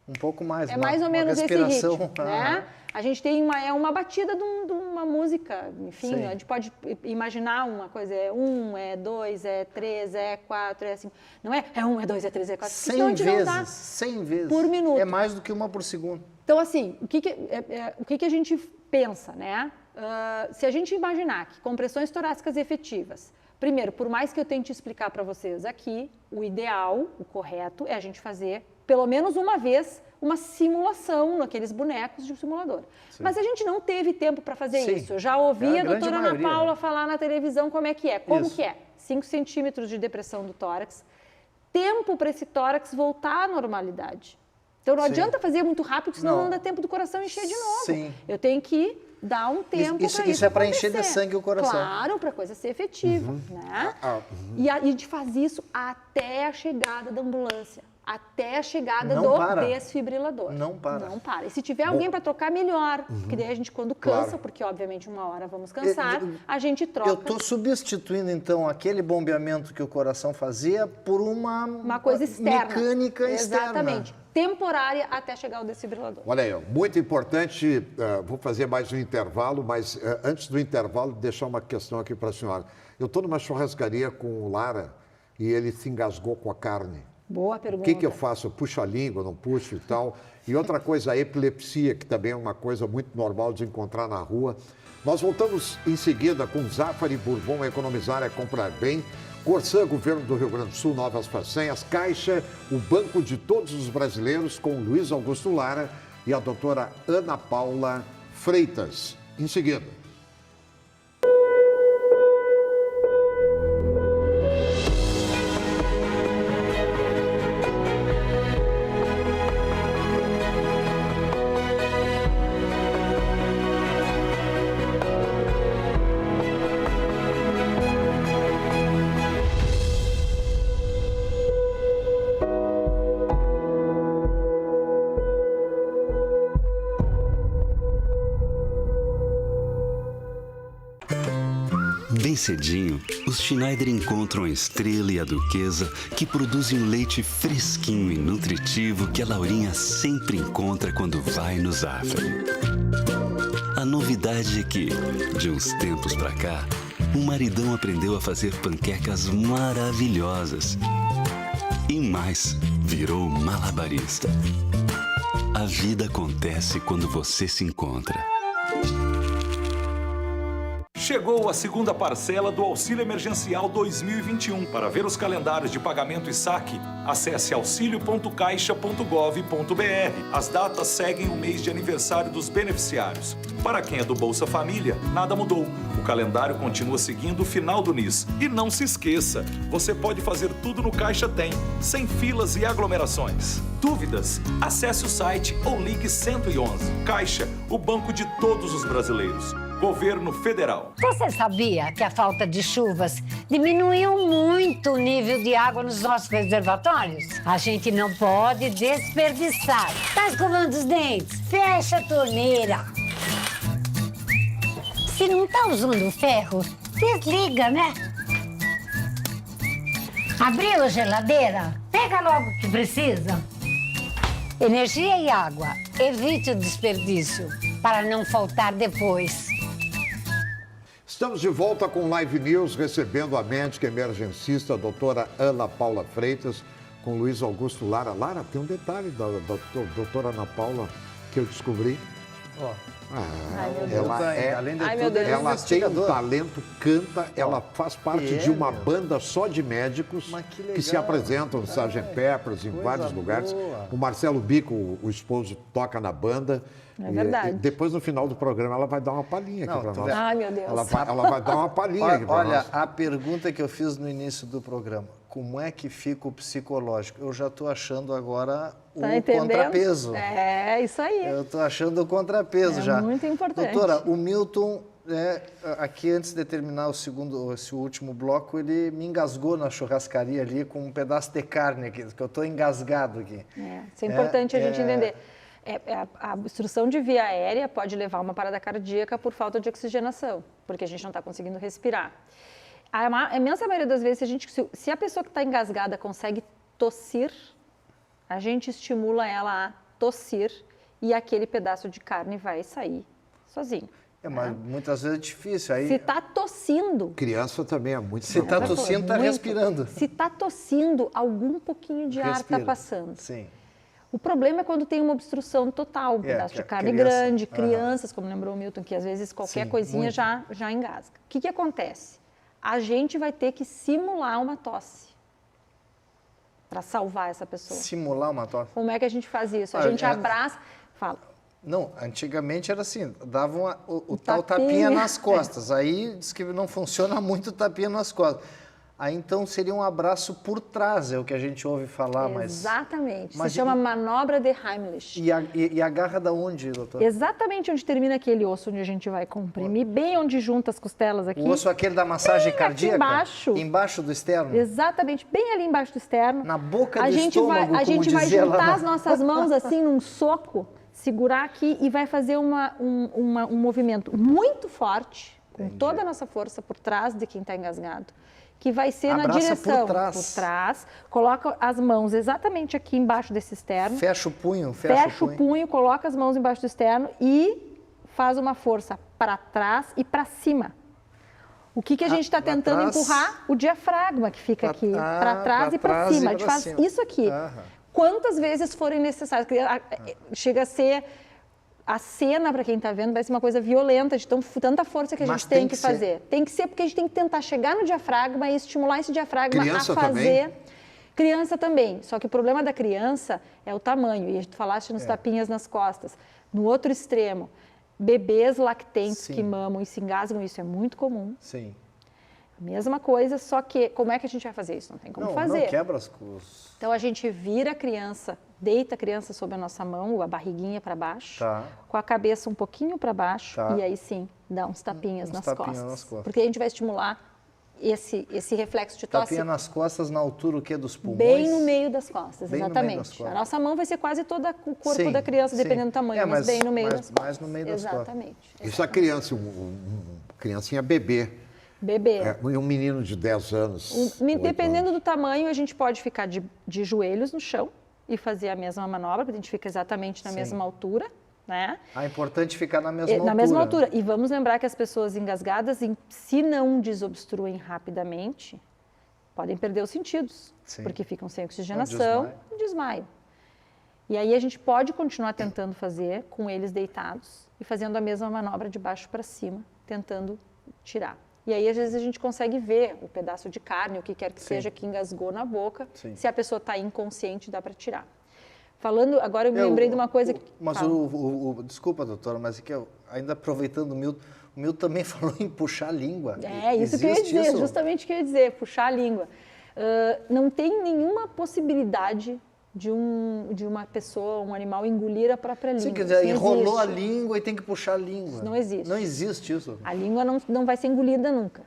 Um pouco mais. É mais ou uma menos esse respiração. ritmo, né? A gente tem uma batida de uma música, enfim, Sim. a gente pode imaginar uma coisa, é 1, é 2, é 3, é 4, é 5. Não é 1, é 2, é 3, é 4. 100 Senão a gente não vezes. dá. 100 vezes. por minuto. É mais do que uma por segundo. Então, assim, o que a gente pensa, né? Se a gente imaginar que compressões torácicas efetivas, primeiro, por mais que eu tente explicar para vocês aqui, o ideal, o correto, é a gente fazer pelo menos uma vez uma simulação naqueles bonecos de simulador. Mas a gente não teve tempo para fazer Sim. isso. Eu já ouvi É a a grande doutora Ana maioria, Paula né? falar na televisão como é que é. Como Isso. que é? 5 centímetros de depressão do tórax. Tempo para esse tórax voltar à normalidade. Então não Sim. adianta fazer muito rápido, senão Não. não dá tempo do coração encher de novo. Sim. Eu tenho que dar um tempo Isso- para isso isso é pra encher de acontecer. sangue o coração. Claro, para a coisa ser efetiva, né? E a gente faz isso até a chegada da ambulância, até a chegada Não do para. desfibrilador. Não para. Não para. E se tiver alguém para trocar, melhor. Porque daí a gente, quando cansa, Claro. porque obviamente uma hora vamos cansar, a gente troca. Eu estou substituindo, então, aquele bombeamento que o coração fazia por uma Uma coisa externa. mecânica externa. Exatamente. Temporária até chegar o desfibrilador. Olha aí, ó, muito importante, vou fazer mais um intervalo, mas antes do intervalo, deixar uma questão aqui para a senhora. Eu estou numa churrascaria com o Lara e ele se engasgou com a carne. Boa O pergunta. que eu faço? Eu puxo a língua, não puxo e tal. E outra coisa, a epilepsia, que também é uma coisa muito normal de encontrar na rua. Nós voltamos em seguida com Zafari, Bourbon, Economizar é Comprar Bem, Corsã, Governo do Rio Grande do Sul, Novas Façanhas, Caixa, o Banco de Todos os Brasileiros, com Luiz Augusto Lara e a doutora Ana Paula Freitas. Em seguida. Bem cedinho, os Schneider encontram a Estrela e a Duquesa, que produzem um leite fresquinho e nutritivo que a Laurinha sempre encontra quando vai no Zafari. A novidade é que, de uns tempos pra cá, o maridão aprendeu a fazer panquecas maravilhosas. E mais, virou malabarista. A vida acontece quando você se encontra. Chegou a segunda parcela do Auxílio Emergencial 2021. Para ver os calendários de pagamento e saque, acesse auxilio.caixa.gov.br. As datas seguem o mês de aniversário dos beneficiários. Para quem é do Bolsa Família, nada mudou. O calendário continua seguindo o final do NIS. E não se esqueça, você pode fazer tudo no Caixa Tem, sem filas e aglomerações. Dúvidas? Acesse o site ou ligue 111. Caixa, o banco de todos os brasileiros. Governo Federal. Você sabia que a falta de chuvas diminuiu muito o nível de água nos nossos reservatórios? A gente não pode desperdiçar. Tá escovando os dentes? Fecha a torneira. Se não tá usando o ferro, desliga, né? Abriu a geladeira? Pega logo o que precisa. Energia e água. Evite o desperdício para não faltar depois. Estamos de volta com Live News, recebendo a médica emergencista, a doutora Ana Paula Freitas, com Luiz Augusto Lara. Lara, tem um detalhe da doutora Ana Paula que eu descobri. Ai, meu Deus. Além de Ai, tudo, meu Deus. é Ela tem um investigador. talento, canta, ela faz parte de uma banda só de médicos Mas que que se legal. apresentam no Sgt. Peppers, em coisa vários lugares. boa. O Marcelo Bico, o esposo, toca na banda. É verdade. E depois, no final do programa, ela vai dar uma palhinha aqui Não, para tu nós. vê. Ai, meu Deus. Ela vai dar uma palhinha aqui para Olha, nós. a pergunta que eu fiz no início do programa, como é que fica o psicológico? Eu já estou achando agora o Tá entendendo? contrapeso. É, isso aí. Eu estou achando o contrapeso É já. muito importante. Doutora, o Milton, aqui antes de terminar esse último bloco, ele me engasgou na churrascaria ali com um pedaço de carne aqui, que eu estou engasgado aqui. Isso é importante a gente entender. A obstrução de via aérea pode levar a uma parada cardíaca por falta de oxigenação, porque a gente não está conseguindo respirar. A imensa maioria das vezes, se a pessoa que está engasgada consegue tossir, a gente estimula ela a tossir e aquele pedaço de carne vai sair sozinho. Mas muitas vezes é difícil. Aí, Se está tossindo, Criança também é muito se está preocupante. tossindo, está muito. respirando. Se está tossindo, algum pouquinho de ar está Respira. passando. Sim. O problema é quando tem uma obstrução total, um pedaço que de a carne criança- grande, Aham. crianças, como lembrou o Milton, que às vezes qualquer Sim, coisinha muito. já engasga. O que acontece? A gente vai ter que simular uma tosse para salvar essa pessoa. Simular uma tosse. Como é que a gente faz isso? A Ah, gente abraça, fala, Não, antigamente era assim, davam o tal tapinha. tapinha nas costas. Aí diz que não funciona muito o tapinha nas costas. Aí então seria um abraço por trás, é o que a gente ouve falar, mas... exatamente, mas se chama e- manobra de Heimlich. E agarra da onde, doutor? Exatamente onde termina aquele osso, onde a gente vai comprimir, bem onde junta as costelas aqui. O osso aquele da massagem Bem aqui cardíaca? embaixo. Embaixo do externo? Exatamente, bem ali embaixo do externo. Na boca a do gente estômago, vai, A como gente vai dizia lá juntar na- as nossas mãos assim num soco, segurar aqui e vai fazer um movimento muito forte, com toda a nossa força por trás de quem está engasgado, que vai ser na Abraça direção por trás. Coloca as mãos exatamente aqui embaixo desse externo. Fecha o punho, Fecha o punho, coloca as mãos embaixo do externo e faz uma força para trás e para cima. O que a gente está pra tentando trás. empurrar? O diafragma que fica aqui, para trás e para trás e cima. A gente pra faz cima. isso aqui. Quantas vezes forem necessárias. Chega a ser... A cena, para quem está vendo, vai ser uma coisa violenta, de tanta força que a Mas gente tem tem que que ser. fazer. Tem que ser porque a gente tem que tentar chegar no diafragma e estimular esse diafragma Criança a fazer... também? Criança também. Só que o problema da criança é o tamanho. E tu falaste nos tapinhas nas costas. No outro extremo, bebês lactentes Sim. que mamam e se engasgam, isso é muito comum. Sim. Mesma coisa, só que como é que a gente vai fazer isso? Não tem como fazer. Não quebra as coisas. Então a gente vira a criança, deita a criança sob a nossa mão, a barriguinha para baixo, Tá. com a cabeça um pouquinho para baixo, Tá. e aí sim, dá uns tapinhas, Uns nas, tapinhas costas. nas costas. Porque a gente vai estimular esse reflexo de tosse Tapinha nas costas na altura o quê? Dos pulmões? bem no meio das costas, Bem no meio exatamente. das costas. A nossa mão vai ser quase todo o corpo Sim, da criança, sim. dependendo do tamanho, É, mas bem no meio mais- das costas. mais no meio das costas. Exatamente. Isso é criança, criancinha bebê. Bebê. E um menino de 10 anos. 8 Dependendo anos. do tamanho, a gente pode ficar de joelhos no chão e fazer a mesma manobra, porque a gente fica exatamente na Sim. mesma altura, né? É importante ficar na mesma altura. Na mesma altura. E vamos lembrar que as pessoas engasgadas, se não desobstruem rapidamente, podem perder os sentidos, Sim. porque ficam sem oxigenação desmaio. e desmaio. E aí a gente pode continuar tentando fazer com eles deitados e fazendo a mesma manobra de baixo para cima, tentando tirar. E aí, às vezes, a gente consegue ver o pedaço de carne, o que quer que Sim. seja, que engasgou na boca. Sim. Se a pessoa está inconsciente, dá para tirar. Falando, agora eu me lembrei de uma coisa que... Mas Fala. desculpa, doutora, mas é que ainda aproveitando o Milton também falou em puxar a língua. É, isso que eu ia Existe dizer, isso? justamente o que eu ia dizer, puxar a língua. Não tem nenhuma possibilidade de uma pessoa, um animal, engolir a própria língua. Sim, quer dizer, Isso não enrolou a existe. língua e tem que puxar a língua. Isso não existe. Não existe isso. A língua não vai ser engolida nunca.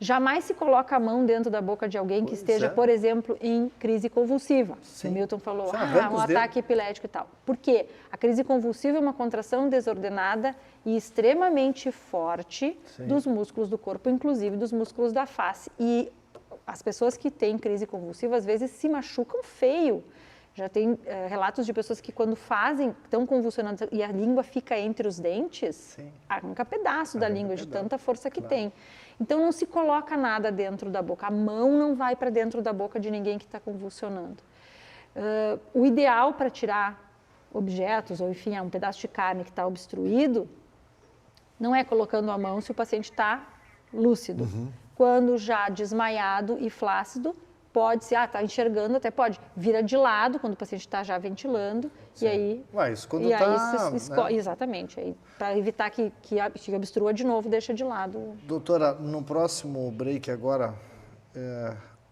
Jamais se coloca a mão dentro da boca de alguém que Pois esteja, é. por exemplo, em crise convulsiva. Sim. O Milton falou, Você arranca um os dedos. ataque epilético e tal. Por quê? A crise convulsiva é uma contração desordenada e extremamente forte Sim. dos músculos do corpo, inclusive dos músculos da face. E as pessoas que têm crise convulsiva, às vezes, se machucam feio. Já tem relatos de pessoas que quando estão convulsionando e a língua fica entre os dentes, Sim. arranca pedaço da língua de tanta força que tem. Então não se coloca nada dentro da boca. A mão não vai para dentro da boca de ninguém que está convulsionando. O ideal para tirar objetos, ou enfim, um pedaço de carne que está obstruído, não é colocando a mão se o paciente está lúcido. Quando já desmaiado e flácido, pode ser, está enxergando, até pode, vira de lado quando o paciente está já ventilando, e aí... Ué, isso quando e aí tá, né? Exatamente, para evitar que obstrua de novo, deixa de lado. Doutora, no próximo break agora,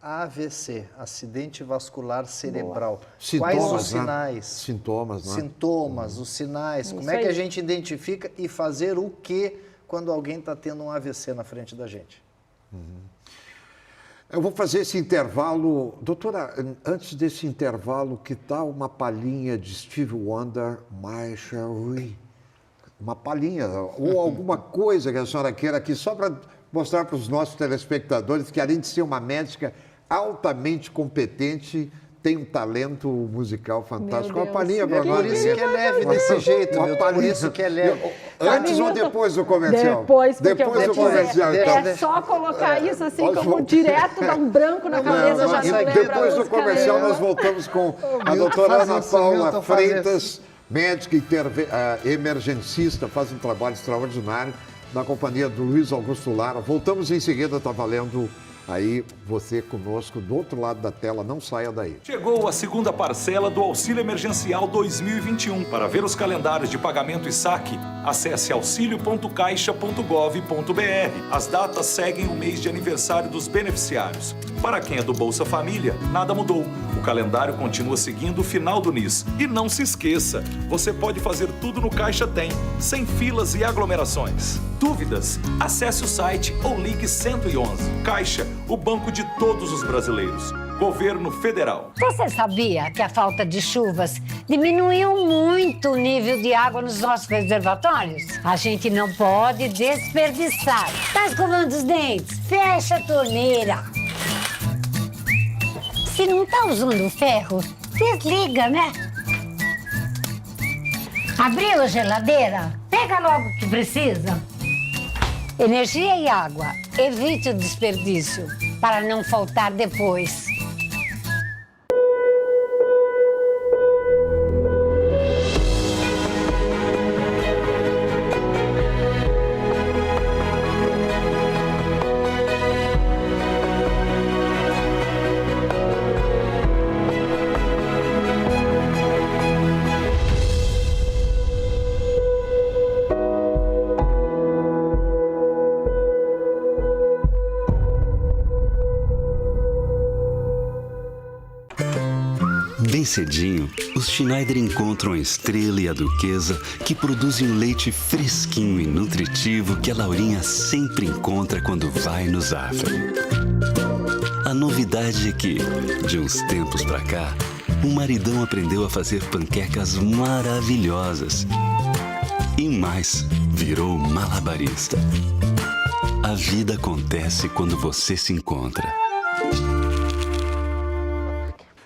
AVC, acidente vascular cerebral. Quais os sinais? Sintomas, né? Sintomas, os sinais. Isso Como é que aí. a gente identifica e fazer o que quando alguém está tendo um AVC na frente da gente? Eu vou fazer esse intervalo. Doutora, antes desse intervalo, que tal uma palhinha de Stevie Wonder, My Cherie? Uma palhinha, ou alguma coisa que a senhora queira aqui, só para mostrar para os nossos telespectadores que, além de ser uma médica altamente competente, tem um talento musical fantástico. Meu Uma palhinha Deus. para Por nós. isso que é leve desse jeito, Uma Milton, por palhinha. isso que é leve. Antes ou depois do comercial? Depois, porque Depois eu do vou dizer, comercial, então. é só colocar isso assim Nós como vamos- direto, dá um branco na cabeça, já não lembra Depois a do música comercial, nenhuma. nós voltamos com a Milton doutora faz Ana isso, Paula Milton faz Freitas, médica emergencista, faz um trabalho extraordinário na companhia do Luiz Augusto Lara. Voltamos em seguida, está valendo aí você conosco do outro lado da tela, não saia daí. Chegou a segunda parcela do Auxílio Emergencial 2021. Para ver os calendários de pagamento e saque, acesse auxilio.caixa.gov.br. As datas seguem o mês de aniversário dos beneficiários. Para quem é do Bolsa Família, nada mudou. O calendário continua seguindo o final do NIS. E não se esqueça, você pode fazer tudo no Caixa Tem, sem filas e aglomerações. Dúvidas? Acesse o site ou ligue 111. Caixa, o banco de todos os brasileiros. Governo Federal. Você sabia que a falta de chuvas diminuiu muito o nível de água nos nossos reservatórios? A gente não pode desperdiçar. Tá escovando os dentes? Fecha a torneira. Se não tá usando ferro, desliga, né? Abriu a geladeira? Pega logo o que precisa. Energia e água. Evite o desperdício para não faltar depois. Bem cedinho, os Schneider encontram a Estrela e a Duquesa, que produzem um leite fresquinho e nutritivo que a Laurinha sempre encontra quando vai no Zafari. A novidade é que, de uns tempos pra cá, o maridão aprendeu a fazer panquecas maravilhosas. E mais, virou malabarista. A vida acontece quando você se encontra.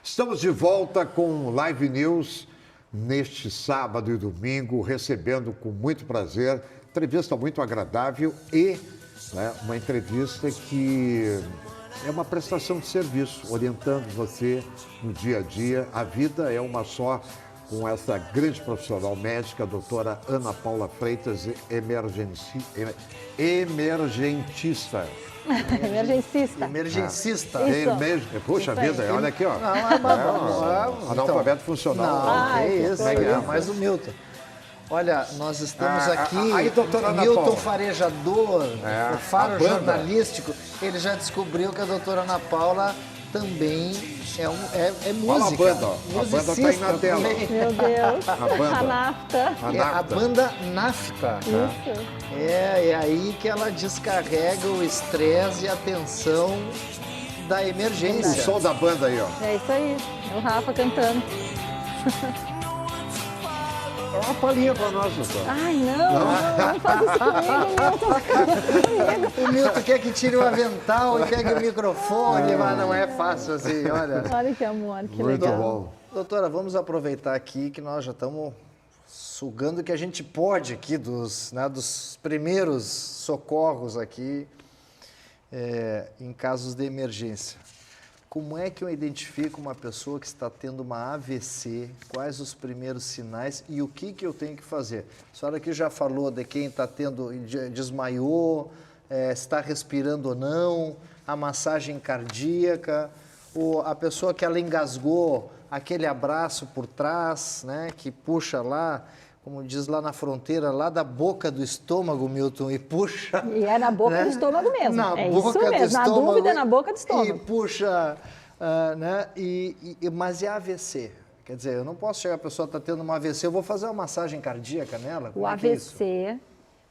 Estamos de volta com Live News neste sábado e domingo, recebendo com muito prazer, entrevista muito agradável e uma entrevista que é uma prestação de serviço, orientando você no dia a dia. A vida é uma só, com essa grande profissional médica, a doutora Ana Paula Freitas, emergencista. Emergencista. Emergencista. Puxa vida, olha aqui, ó. Analfabeto funcional. Isso, mais o Milton. Olha, nós estamos aqui, aí, doutora Ana Milton Paula. Farejador, o faro jornalístico, ele já descobriu que a doutora Ana Paula também é música. Olha a banda, ó. A banda tá aí na tela. Meu Deus. A banda. A nafta. A banda Nafta. Isso. É aí que ela descarrega o estresse e a tensão da O emergência. som da banda aí, ó. É isso aí. É o Rafa cantando. É uma palhinha pra nós, doutor. Ai, não faz isso comigo, O Milton quer que tire o avental e pegue o microfone, mas não é fácil assim, olha. Olha que amor, que Muito legal. bom. Doutora, vamos aproveitar aqui que nós já estamos sugando o que a gente pode aqui dos primeiros socorros aqui em casos de emergência. Como é que eu identifico uma pessoa que está tendo uma AVC? Quais os primeiros sinais e o que eu tenho que fazer? A senhora aqui já falou de quem está tendo, desmaiou, está respirando ou não, a massagem cardíaca, ou a pessoa que ela engasgou, aquele abraço por trás, né, que puxa lá, como diz lá na fronteira, lá da boca do estômago, Milton, e puxa... E é na boca do estômago mesmo. Na É boca isso do mesmo. Na estômago, dúvida, na boca do E estômago. puxa, né? Mas é AVC. Quer dizer, eu não posso chegar, a pessoa está tendo uma AVC, eu vou fazer uma massagem cardíaca nela? O Como é que é isso? AVC,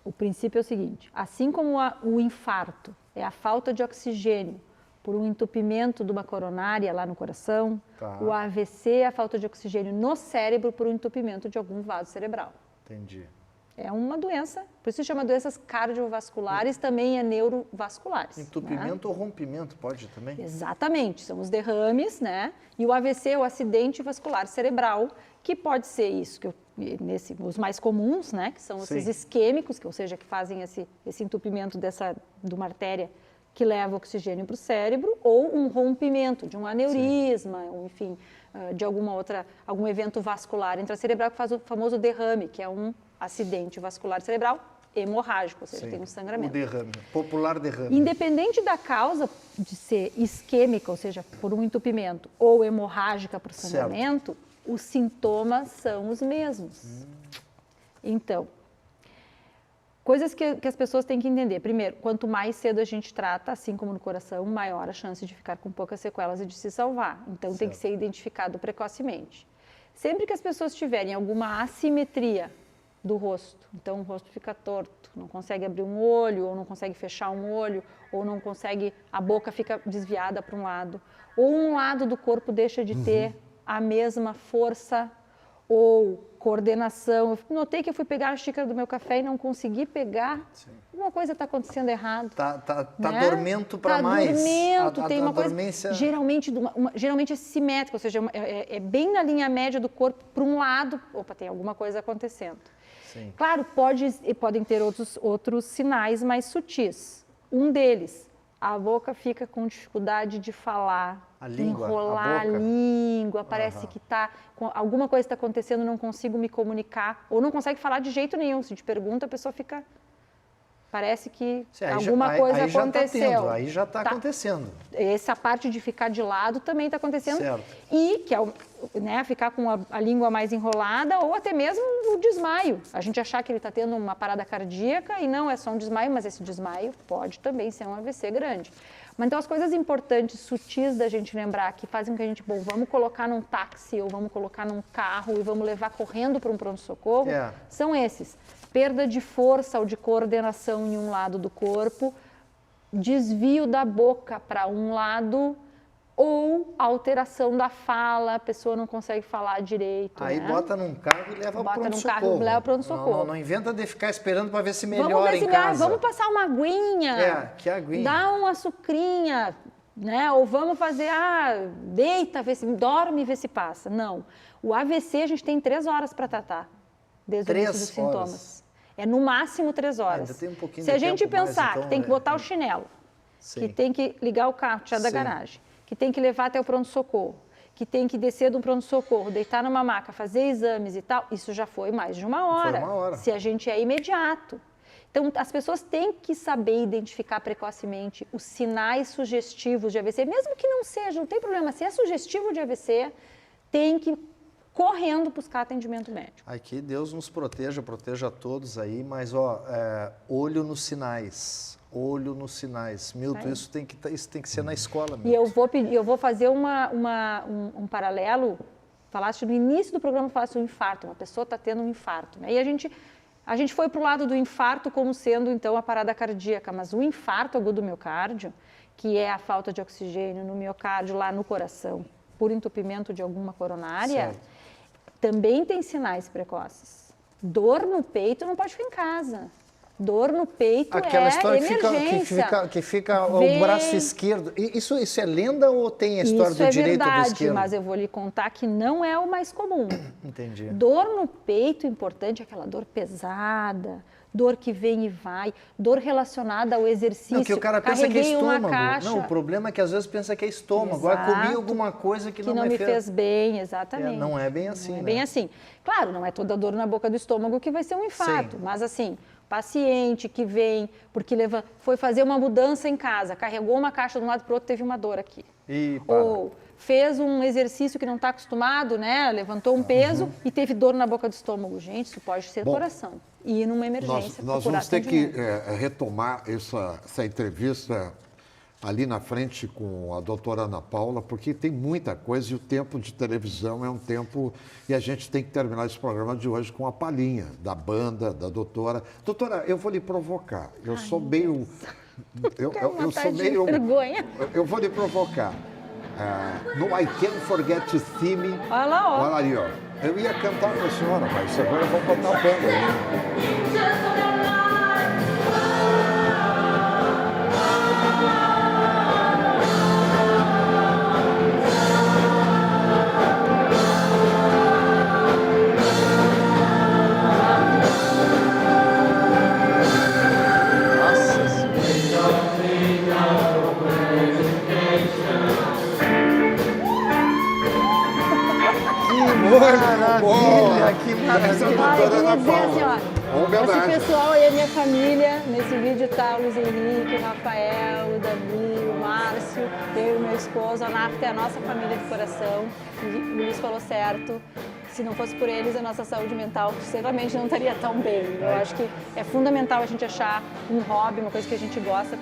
o princípio é o seguinte, assim como o infarto é a falta de oxigênio por um entupimento de uma coronária lá no coração, Tá. o AVC é a falta de oxigênio no cérebro por um entupimento de algum vaso cerebral. Entendi. É uma doença, por isso se chama doenças cardiovasculares, também é neurovasculares. Entupimento ou rompimento pode também? Né? Exatamente, são os derrames, né? E o AVC é o acidente vascular cerebral, que pode ser isso, os mais comuns, né? Que são esses Sim. isquêmicos, ou seja, que fazem esse entupimento de uma artéria que leva oxigênio para o cérebro, ou um rompimento de um aneurisma, ou enfim, de algum evento vascular intracerebral que faz o famoso derrame, que é um acidente vascular cerebral hemorrágico, ou seja, tem um sangramento. O derrame, popular derrame. Independente da causa de ser isquêmica, ou seja, por um entupimento, ou hemorrágica por sangramento, os sintomas são os mesmos. Então, coisas que as pessoas têm que entender. Primeiro, quanto mais cedo a gente trata, assim como no coração, maior a chance de ficar com poucas sequelas e de se salvar. Então, tem que ser identificado precocemente. Sempre que as pessoas tiverem alguma assimetria do rosto, então o rosto fica torto, não consegue abrir um olho, ou não consegue fechar um olho, ou não consegue, a boca fica desviada para um lado, ou um lado do corpo deixa de ter a mesma força ou coordenação. Eu notei que eu fui pegar a xícara do meu café e não consegui pegar. Uma coisa está acontecendo errado. Tá né? dormento para mais. Dormento, tem uma dormência... coisa geralmente é simétrica, ou seja, é bem na linha média do corpo para um lado. Opa, tem alguma coisa acontecendo. Sim. Claro, podem ter outros sinais mais sutis. Um deles, a boca fica com dificuldade de falar, A língua, enrolar a boca. a língua, parece que alguma coisa está acontecendo, não consigo me comunicar, ou não consegue falar de jeito nenhum. Se te pergunta, a pessoa fica... Parece que alguma coisa aconteceu. Aí já está acontecendo. Essa parte de ficar de lado também está acontecendo. Certo. E que é ficar com a língua mais enrolada ou até mesmo o desmaio. A gente achar que ele está tendo uma parada cardíaca e não é só um desmaio, mas esse desmaio pode também ser um AVC grande. Mas então as coisas importantes, sutis da gente lembrar, que fazem com que a gente, vamos colocar num táxi ou vamos colocar num carro e vamos levar correndo para um pronto-socorro, são esses. Perda de força ou de coordenação em um lado do corpo, desvio da boca para um lado ou alteração da fala, a pessoa não consegue falar direito. Aí bota num carro e leva para o pronto-socorro. Bota num carro e leva para o pronto-socorro. Não inventa de ficar esperando para ver se melhora em casa. Vamos passar uma aguinha. Que aguinha. Dá uma açucrinha, né? Ou vamos fazer, deita, dorme e vê se passa. Não. O AVC a gente tem 3 horas para tratar, desde o início dos sintomas. É no máximo 3 horas. Ainda tem um pouquinho Se de a gente tempo mais, pensar então, que tem que botar o chinelo, Sim. que tem que ligar o carro, tirar da garagem, que tem que levar até o pronto-socorro, que tem que descer do pronto-socorro, deitar numa maca, fazer exames e tal, isso já foi mais de uma hora. Foi uma hora. Se a gente é imediato. Então, as pessoas têm que saber identificar precocemente os sinais sugestivos de AVC, mesmo que não seja, não tem problema. Se é sugestivo de AVC, tem que correndo buscar atendimento médico. Aqui Deus nos proteja a todos aí, mas olho nos sinais. Olho nos sinais. Milton, isso tem que ser na escola, Milton. E eu vou fazer um paralelo. Falaste no início do programa, falaste do infarto. Uma pessoa está tendo um infarto. Né? E a gente foi para o lado do infarto como sendo, então, a parada cardíaca. Mas o infarto agudo do miocárdio, que é a falta de oxigênio no miocárdio, lá no coração, por entupimento de alguma coronária, também tem sinais precoces. Dor no peito não pode ficar em casa. Dor no peito Aquela história emergência. que fica o braço esquerdo. Isso é lenda ou tem a história do direito ou do esquerdo? Isso é verdade, mas eu vou lhe contar que não é o mais comum. Entendi. Dor no peito, importante, é aquela dor pesada, dor que vem e vai, dor relacionada ao exercício. Não, que o cara pensa que é estômago. Não, o problema é que às vezes pensa que é estômago. Exato. Comi alguma coisa que não me fez bem, exatamente. Não é bem assim, Não é né? bem assim. Claro, não é toda dor na boca do estômago que vai ser um infarto, mas assim, paciente que vem porque foi fazer uma mudança em casa, carregou uma caixa de um lado para o outro, teve uma dor aqui. Ou fez um exercício que não está acostumado, né? Levantou um peso e teve dor na boca do estômago. Gente, isso pode ser coração. E ir numa emergência. Nós vamos ter que retomar essa entrevista ali na frente com a doutora Ana Paula, porque tem muita coisa e o tempo de televisão é um tempo... E a gente tem que terminar esse programa de hoje com a palhinha da banda, da doutora. Doutora, eu vou lhe provocar. Eu sou meio... Eu sou meio... vergonha. Eu vou lhe provocar. No I Can't Forget to See Me. Olha lá, ó. Olha ali, ó. Eu ia cantar com a senhora, mas agora eu vou botar a banda aí. Que maravilha! Ai, eu queria dizer assim, Homenagem. esse pessoal aí é minha família. Nesse vídeo tá o Luiz Henrique, o Rafael, o Davi, o Márcio, eu e meu esposo. A NAFTA é a nossa família de coração. E o Luiz falou certo. Se não fosse por eles, a nossa saúde mental certamente não estaria tão bem. Eu acho que é fundamental a gente achar um hobby, uma coisa que a gente gosta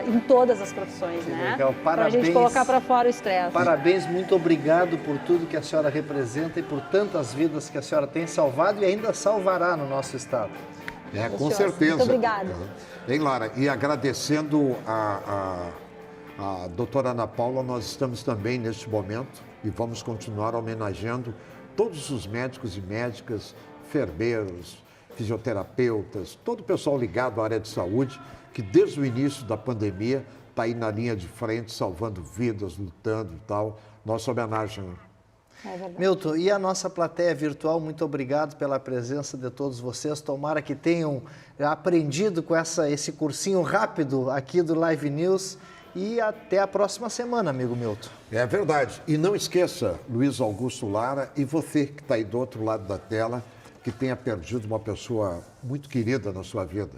em todas as profissões, né? Legal. Parabéns. Pra gente colocar para fora o estresse. Parabéns, muito obrigado por tudo que a senhora representa e por tantas vidas que a senhora tem salvado e ainda salvará no nosso estado. Com certeza. Muito obrigada. Hein, Lara? E agradecendo a doutora Ana Paula, nós estamos também neste momento e vamos continuar homenageando todos os médicos e médicas, enfermeiros, fisioterapeutas, todo o pessoal ligado à área de saúde, que desde o início da pandemia está aí na linha de frente, salvando vidas, lutando e tal. Nossa homenagem. É verdade. Milton, e a nossa plateia virtual, muito obrigado pela presença de todos vocês. Tomara que tenham aprendido com esse cursinho rápido aqui do Live News. E até a próxima semana, amigo Milton. É verdade. E não esqueça, Luiz Augusto Lara, e você que está aí do outro lado da tela, que tenha perdido uma pessoa muito querida na sua vida.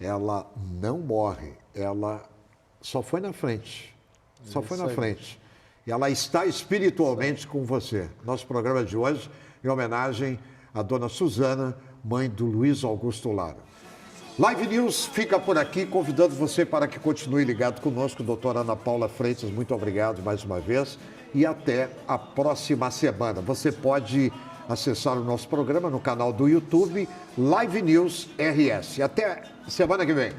Ela não morre, ela só foi na frente. Só foi na frente. E ela está espiritualmente com você. Nosso programa de hoje, em homenagem à dona Suzana, mãe do Luiz Augusto Lara. Live News fica por aqui, convidando você para que continue ligado conosco, doutora Ana Paula Freitas. Muito obrigado mais uma vez e até a próxima semana. Você pode acessar o nosso programa no canal do YouTube Live News RS. Até semana que vem.